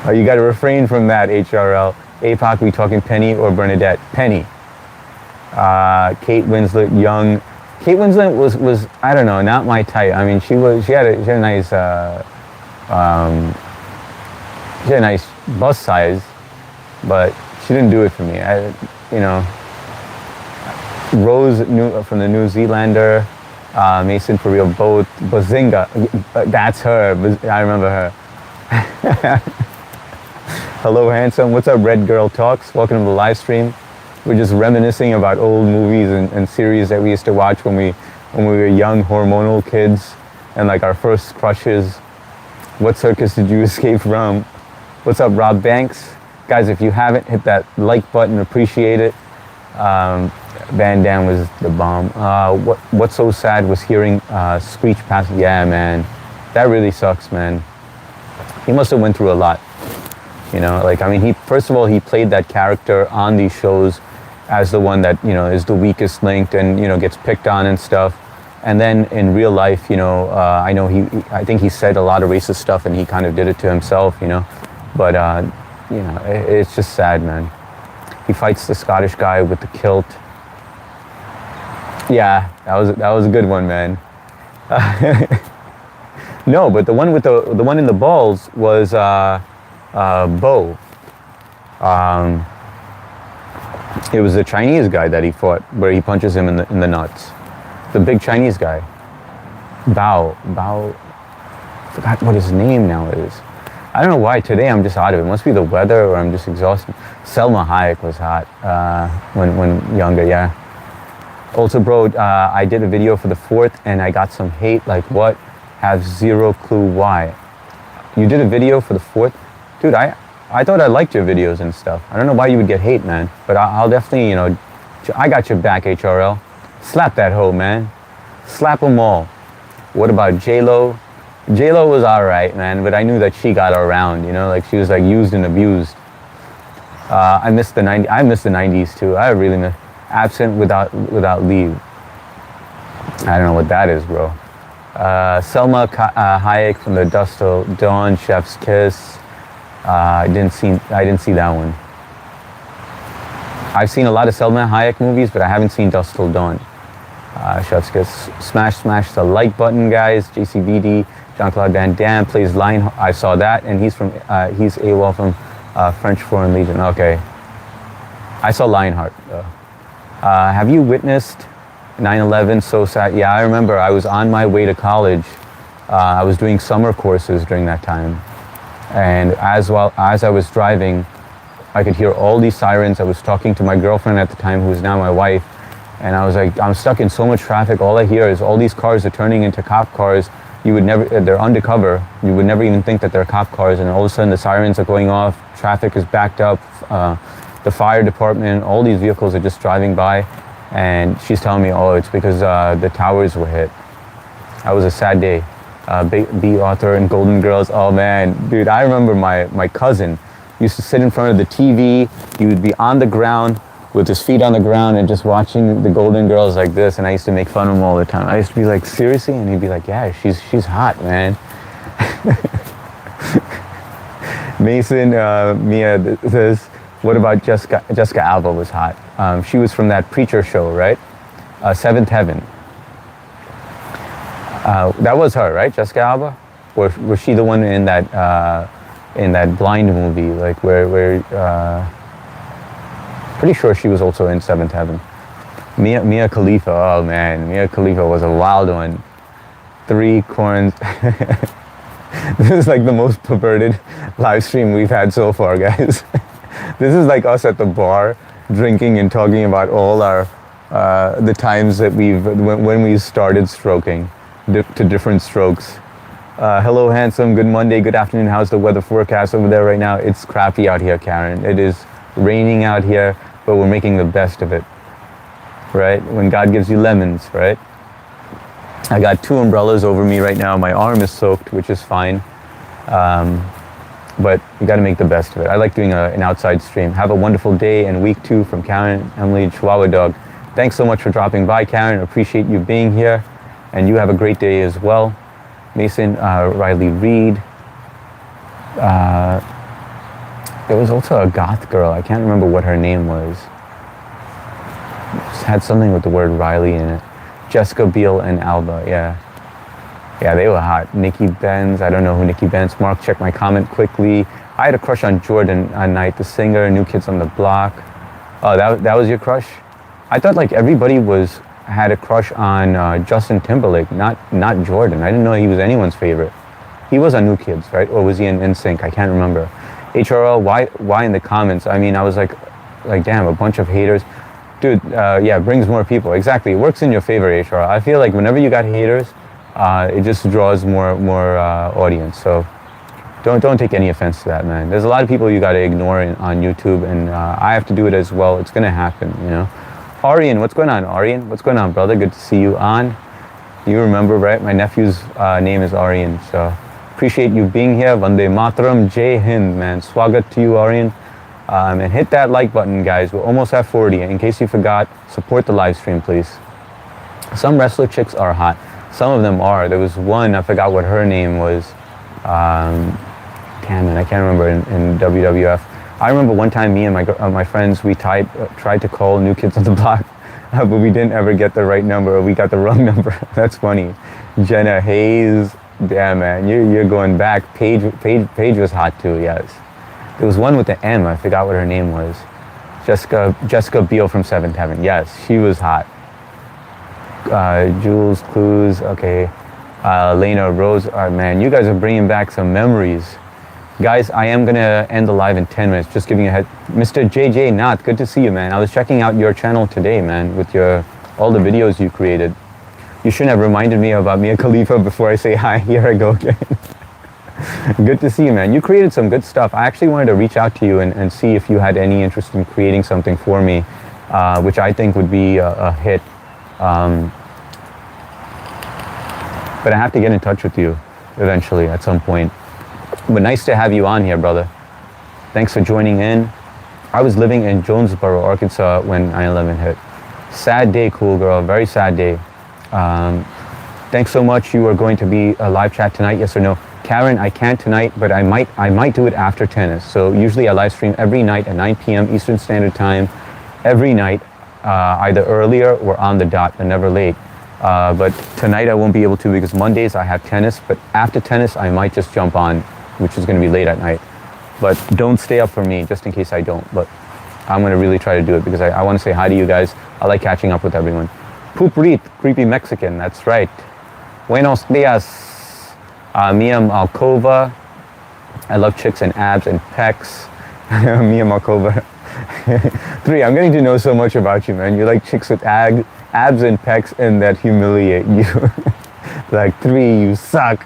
You got to refrain from that, HRL. APOC, we talking Penny or Bernadette? Penny. Kate Winslet, young. Kate Winslet was I don't know, not my type. I mean, she had a nice bust size, but she didn't do it for me. Rose from the New Zealander, Mason for real, both. Bazinga, that's her. I remember her. Hello, handsome. What's up, Red Girl Talks? Welcome to the live stream. We're just reminiscing about old movies and series that we used to watch when we were young, hormonal kids, and like our first crushes. What circus did you escape from? What's up, Rob Banks? Guys, if you haven't, hit that like button. Appreciate it. Van Damme was the bomb. What's so sad was hearing Screech pass. Yeah, man, that really sucks, man. He must have went through a lot. You know, like, I mean, he played that character on these shows as the one that, you know, is the weakest linked and, you know, gets picked on and stuff. And then in real life, you know, I think he said a lot of racist stuff and he kind of did it to himself, you know. But, you know, it's just sad, man. He fights the Scottish guy with the kilt. Yeah, that was a good one, man. No, but the one with the one in the balls was Bo. It was the Chinese guy that he fought, where he punches him in the nuts. The big Chinese guy. Bao. Forgot what his name now is. I don't know why today I'm just out of it. It must be the weather or I'm just exhausted. Selma Hayek was hot when younger, yeah. Also, bro, I did a video for the 4th and I got some hate. Like what? Have zero clue why. You did a video for the 4th? Dude, I thought I liked your videos and stuff. I don't know why you would get hate, man. But I'll definitely, you know, I got your back, HRL. Slap that hoe, man. Slap them all. What about J-Lo? J-Lo was all right, man, but I knew that she got around, you know, like she was like used and abused. I miss the 90s too. I really miss absent without leave. I don't know what that is, bro. Selma Hayek from the Dust Till Dawn, Chef's Kiss. I didn't see that one. I've seen a lot of Selma Hayek movies, but I haven't seen Dust Till Dawn. Chef's Kiss. Smash the like button, guys. JCVD. Jean-Claude Van Damme plays Lionheart. I saw that, and he's AWOL from French Foreign Legion. Okay. I saw Lionheart, though. Have you witnessed 9/11? So sad. Yeah, I remember. I was on my way to college. I was doing summer courses during that time. And as I was driving, I could hear all these sirens. I was talking to my girlfriend at the time, who is now my wife. And I was like, I'm stuck in so much traffic. All I hear is all these cars are turning into cop cars. They're undercover. You would never even think that they're cop cars. And all of a sudden the sirens are going off. Traffic is backed up. The fire department, all these vehicles are just driving by. And she's telling me, oh, it's because the towers were hit. That was a sad day. B. Arthur and Golden Girls. Oh man, dude, I remember my cousin used to sit in front of the TV. He would be on the ground with his feet on the ground and just watching the Golden Girls like this. And I used to make fun of him all the time. I used to be like, seriously? And he'd be like, yeah, she's hot, man. Mason, Mia says, what about Jessica? Jessica Alba was hot. She was from that Preacher show, right? Seventh Heaven. That was her, right? Jessica Alba? Or was she the one in that Blind movie, like where pretty sure she was also in Seventh Heaven. Mia Khalifa, oh man, Mia Khalifa was a wild one. 3 corns. This is like the most perverted live stream we've had so far, guys. This is like us at the bar, drinking and talking about all our the times that when we started stroking to different strokes. Hello, handsome. Good Monday. Good afternoon. How's the weather forecast over there right now? It's crappy out here, Karen. It is raining out here, but we're making the best of it, right? When God gives you lemons, right? I got 2 umbrellas over me right now. My arm is soaked, which is fine. But you got to make the best of it. I like doing an outside stream. Have a wonderful day and week 2 from Karen, Emily, Chihuahua Dog. Thanks so much for dropping by, Karen. Appreciate you being here. And you have a great day as well. Mason, Riley Reed. There was also a goth girl. I can't remember what her name was. It had something with the word Riley in it. Jessica Biel and Alba, yeah. Yeah, they were hot. Nikki Benz, I don't know who Nikki Benz. Mark, check my comment quickly. I had a crush on Jordan Knight, the singer, New Kids on the Block. Oh, that was your crush? I thought like everybody had a crush on Justin Timberlake, not Jordan. I didn't know he was anyone's favorite. He was on New Kids, right? Or was he in NSYNC? I can't remember. HRL, why in the comments? I mean, I was like, damn, a bunch of haters. Dude, yeah, brings more people. Exactly, it works in your favor, HRL. I feel like whenever you got haters, it just draws more audience. So don't take any offense to that, man. There's a lot of people you got to ignore on YouTube, and I have to do it as well. It's gonna happen, you know. Aryan, what's going on, Aryan? What's going on, brother? Good to see you on. You remember, right? My nephew's name is Aryan, so appreciate you being here. Vande Mataram, Jai Hind, man. Swagat to you, Aryan. And hit that like button, guys. We're almost at 40. In case you forgot, support the live stream, please. Some wrestler chicks are hot. Some of them are. There was one, I forgot what her name was. Damn it, I can't remember in WWF. I remember one time me and my friends, we tried to call New Kids on the Block, but we didn't ever get the right number, or we got the wrong number. That's funny. Jenna Hayes, damn man, you're going back. Paige was hot too, yes. There was one with the M, I forgot what her name was. Jessica Biel from Seventh Heaven, yes, she was hot. Jules Clues, okay. Lena Rose, man, you guys are bringing back some memories. Guys, I am gonna end the live in 10 minutes, just giving you a head. Mr. JJ Nath, good to see you, man. I was checking out your channel today, man, with all the videos you created. You shouldn't have reminded me about Mia Khalifa before I say hi. Here I go again. Good to see you, man. You created some good stuff. I actually wanted to reach out to you and see if you had any interest in creating something for me, which I think would be a hit. But I have to get in touch with you eventually at some point. But nice to have you on here, brother. Thanks for joining in. I was living in Jonesboro, Arkansas when 9/11 hit. Sad day, cool girl. Very sad day. Thanks so much. You are going to be a live chat tonight, yes or no? Karen, I can't tonight, but I might do it after tennis. So usually I live stream every night at 9 p.m. Eastern Standard Time. Every night, either earlier or on the dot, but never late. But tonight I won't be able to because Mondays I have tennis. But after tennis, I might just jump on, which is going to be late at night. But don't stay up for me, just in case I don't. But I'm going to really try to do it because I want to say hi to you guys. I like catching up with everyone. Poop Reet, creepy Mexican, that's right. Buenos dias. Mia Malkova. I love chicks and abs and pecs. Mia Malkova. 3, I'm getting to know so much about you, man. You like chicks with abs and pecs and that humiliate you. Like 3, you suck.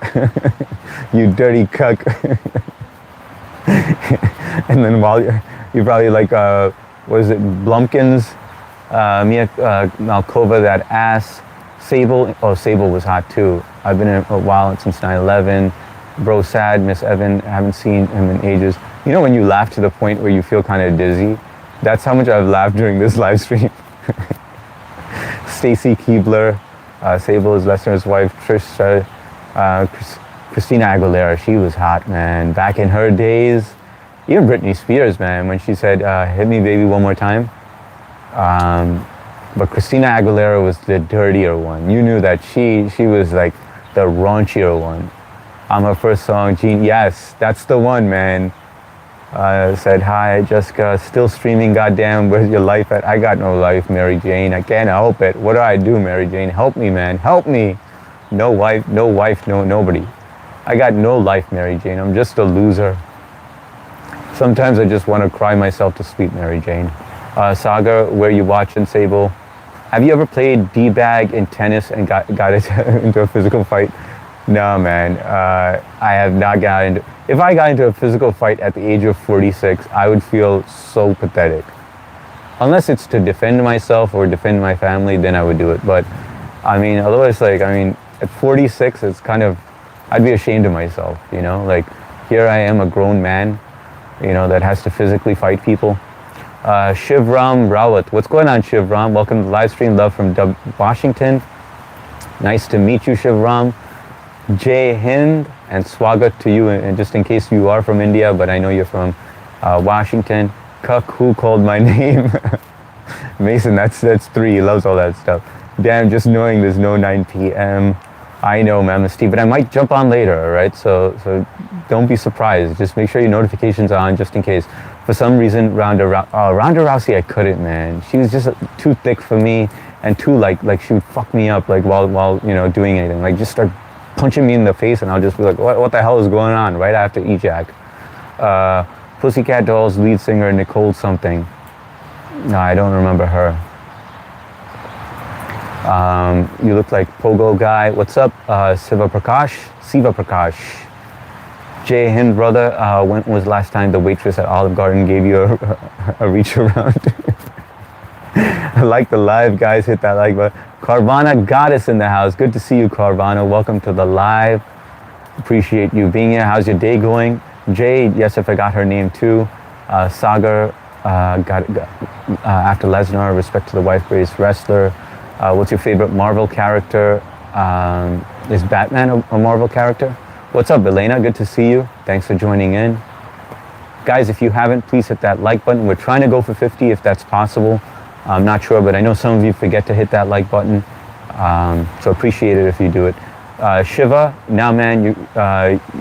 You dirty cuck. And then while you're probably like, what is it, Blumpkins, Mia Malkova, that ass. Sable, oh, Sable was hot too. I've been in a while since 9/11. Bro, sad, Miss Evan, haven't seen him in ages. You know when you laugh to the point where you feel kind of dizzy? That's how much I've laughed during this live stream. Stacy Keebler, Sable is Lesnar's wife. Christina Aguilera, she was hot, man. Back in her days, even Britney Spears, man, when she said, hit me baby one more time. But Christina Aguilera was the dirtier one. You knew that she was like the raunchier one. On her first song, Gene, yes, that's the one, man. Said, hi, Jessica, still streaming, goddamn, where's your life at? I got no life, Mary Jane, I can't help it. What do I do, Mary Jane? Help me, man, help me. No wife, no nobody. I got no life, Mary Jane, I'm just a loser. Sometimes I just want to cry myself to sleep, Mary Jane. Saga, where you watching, Sable? Have you ever played D-bag in tennis and got into a physical fight? No, man. I have not gotten into... If I got into a physical fight at the age of 46, I would feel so pathetic. Unless it's to defend myself or defend my family, then I would do it. But, I mean, otherwise, like, I mean, at 46, it's kind of... I'd be ashamed of myself, you know? Like, here I am, a grown man, you know, that has to physically fight people. Shivram Rawat. What's going on, Shivram? Welcome to the live stream. Love from Washington. Nice to meet you, Shivram. Jai Hind and Swagat to you, and just in case you are from India, but I know you're from Washington. Cuck, who called my name? Mason, that's 3. He loves all that stuff. Damn, just knowing there's no 9 p.m. I know, man, Steve, but I might jump on later, all right? So don't be surprised. Just make sure your notifications are on just in case. For some reason, Ronda Rousey, I couldn't, man. She was just too thick for me, and too like she would fuck me up like while you know doing anything. Like just start punching me in the face, and I'll just be like, what the hell is going on right after ejac? Pussycat Dolls lead singer Nicole something. No, I don't remember her. You look like Pogo Guy. What's up, Siva Prakash. Jay Hind, brother, when was last time the waitress at Olive Garden gave you a reach around? I like the live, guys. Hit that like button. Carvana Goddess in the house. Good to see you, Carvana. Welcome to the live. Appreciate you being here. How's your day going? Jade, yes, I forgot her name too. Sagar, after Lesnar, respect to the wife, greatest wrestler. What's your favorite Marvel character? Is Batman a Marvel character? What's up, Elena? Good to see you. Thanks for joining in. Guys, if you haven't, please hit that like button. We're trying to go for 50 if that's possible. I'm not sure, but I know some of you forget to hit that like button. So appreciate it if you do it. Shiva, now man,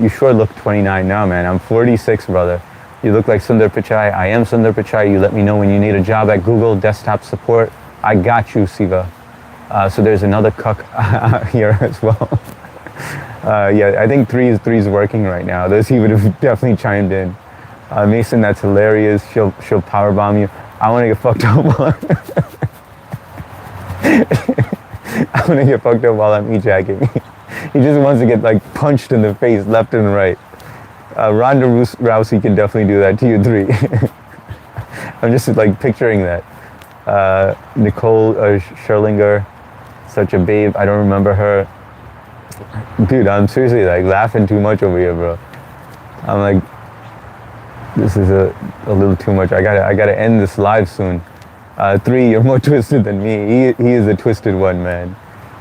you sure look 29 now, man. I'm 46, brother. You look like Sundar Pichai. I am Sundar Pichai. You let me know when you need a job at Google desktop support. I got you, Siva. So there's another cuck here as well. Yeah, I think three is working right now. Those he would have definitely chimed in. Mason, that's hilarious. She'll powerbomb you. I want to get fucked up while I want to get fucked up while I'm e-jacking. He just wants to get like punched in the face left and right. Ronda Rousey can definitely do that to you three. I'm just like picturing that. Nicole Scherlinger, such a babe. I don't remember her. Dude, I'm seriously like laughing too much over here, bro. I'm like, this is a little too much. I gotta end this live soon. 3, you're more twisted than me. He is a twisted one, man.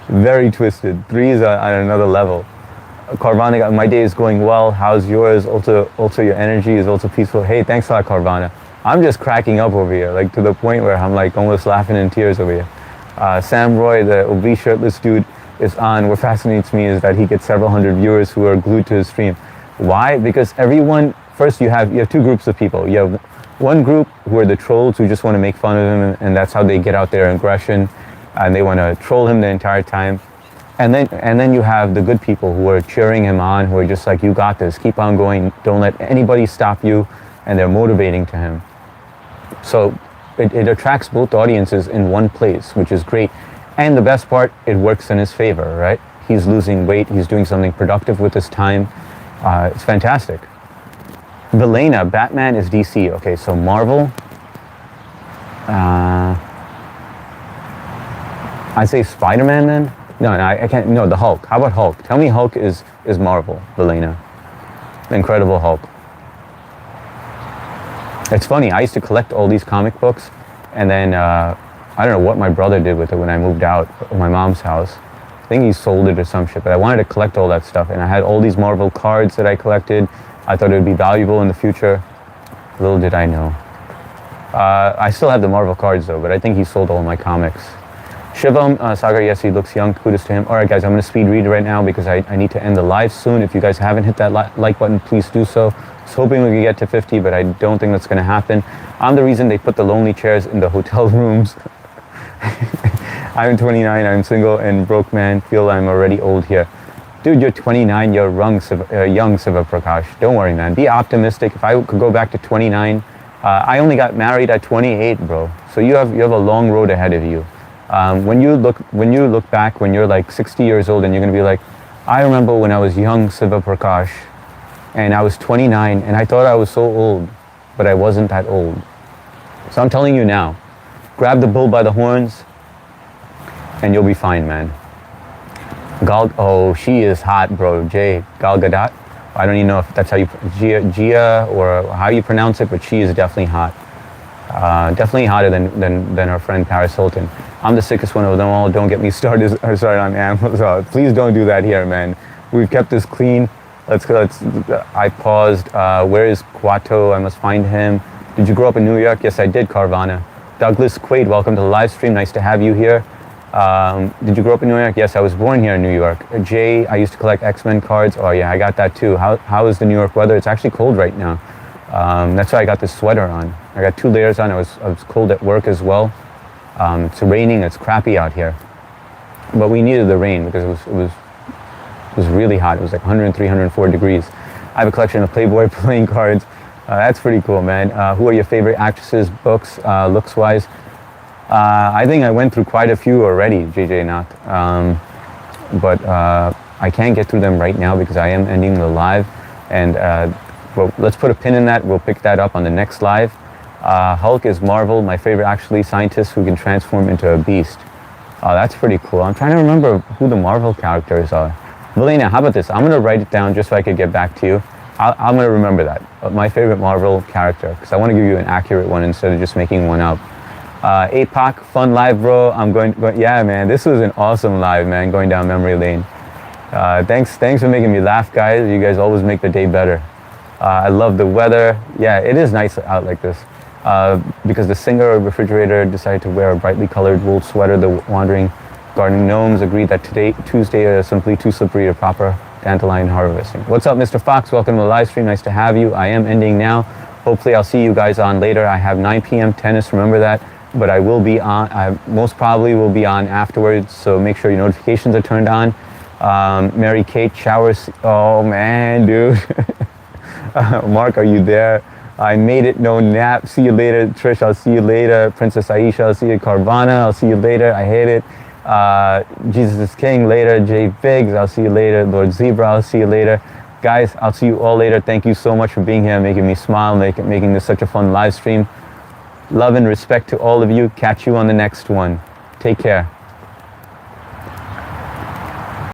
Very twisted. 3 is on another level. Carvana, my day is going well. How's yours? Also your energy is also peaceful. Hey, thanks a lot, Carvana. I'm just cracking up over here, like to the point where I'm like almost laughing in tears over here. Sam Roy, the obese shirtless dude, is on. What fascinates me is that he gets several hundred viewers who are glued to his stream. Why? Because everyone, first you have 2 groups of people. You have one group who are the trolls who just want to make fun of him, and that's how they get out their aggression, and they want to troll him the entire time. And then you have the good people who are cheering him on, who are just like, you got this, keep on going, don't let anybody stop you, and they're motivating to him. So it attracts both audiences in one place, which is great. And the best part, it works in his favor, right? He's losing weight, he's doing something productive with his time. It's fantastic. Velena, Batman is DC. Okay, so Marvel. I'd say Spider-Man then? No, I can't. No, the Hulk. How about Hulk? Tell me Hulk is Marvel, Velena. The Incredible Hulk. It's funny, I used to collect all these comic books, and then I don't know what my brother did with it when I moved out of my mom's house. I think he sold it or some shit, but I wanted to collect all that stuff, and I had all these Marvel cards that I collected. I thought it would be valuable in the future. Little did I know. I still have the Marvel cards though, but I think he sold all my comics. Shivam Sagar, yes, he looks young. Kudos to him. All right, guys, I'm going to speed read right now because I need to end the live soon. If you guys haven't hit that like button, please do so. I was hoping we could get to 50, but I don't think that's going to happen. I'm the reason they put the lonely chairs in the hotel rooms. I'm 29, I'm single and broke man. Feel I'm already old here. Dude, you're 29, you're young Siva Prakash. Don't worry, man. Be optimistic. If I could go back to 29, I only got married at 28, bro. So you have a long road ahead of you. When you look back, when you're like 60 years old, and you're gonna be like, I remember when I was young Siva Prakash, and I was 29, and I thought I was so old, but I wasn't that old. So I'm telling you now, grab the bull by the horns, and you'll be fine, man. Oh, she is hot, bro. Gal Gadot. I don't even know if that's how you, Gia, or how you pronounce it, but she is definitely hot. Definitely hotter than our friend Paris Hilton. I'm the sickest one of them all. Don't get me started on Amazon. Please don't do that here, man. We've kept this clean. I paused. Where is Quato? I must find him. Did you grow up in New York? Yes, I did, Carvana. Douglas Quaid, welcome to the live stream. Nice to have you here. Did you grow up in New York? Yes, I was born here in New York. Jay, I used to collect X-Men cards. Oh yeah, I got that too. How is the New York weather? It's actually cold right now. That's why I got this sweater on. I got 2 layers on. I was cold at work as well. It's raining. It's crappy out here, but we needed the rain because it was really hot. It was like 103, 104 degrees. I have a collection of Playboy playing cards. That's pretty cool, man. Who are your favorite actresses, books, looks-wise? I think I went through quite a few already, JJ Nath. But I can't get through them right now because I am ending the live. And well, let's put a pin in that. We'll pick that up on the next live. Hulk is Marvel, my favorite actually, scientist who can transform into a beast. That's pretty cool. I'm trying to remember who the Marvel characters are. Melina, how about this? I'm going to write it down just so I could get back to you. I'm going to remember that. My favorite Marvel character, because I want to give you an accurate one instead of just making one up. APOC, fun live, bro. I'm going, yeah, man, this was an awesome live, man, going down memory lane. Thanks for making me laugh, guys. You guys always make the day better. I love the weather. Yeah, it is nice out like this. Because the singer of Refrigerator decided to wear a brightly colored wool sweater, the wandering gardening gnomes agreed that Tuesday is simply too slippery to proper dandelion harvesting. What's up, Mr. Fox? Welcome to the live stream. Nice to have you. I am ending now. Hopefully I'll see you guys on later. I have 9 p.m. tennis, remember that. But I will be on, I most probably will be on afterwards, so make sure your notifications are turned on. Mary Kate, showers. Oh man, dude. Mark, are you there? I made it, no nap. See you later, Trish. I'll see you later. Princess Aisha, I'll see you. Carvana, I'll see you later. I hate it. Jesus is King later. Jay Biggs, I'll see you later. Lord Zebra, I'll see you later. Guys, I'll see you all later. Thank you so much for being here, making me smile, making this such a fun live stream. Love and respect to all of you. Catch you on the next one. Take care.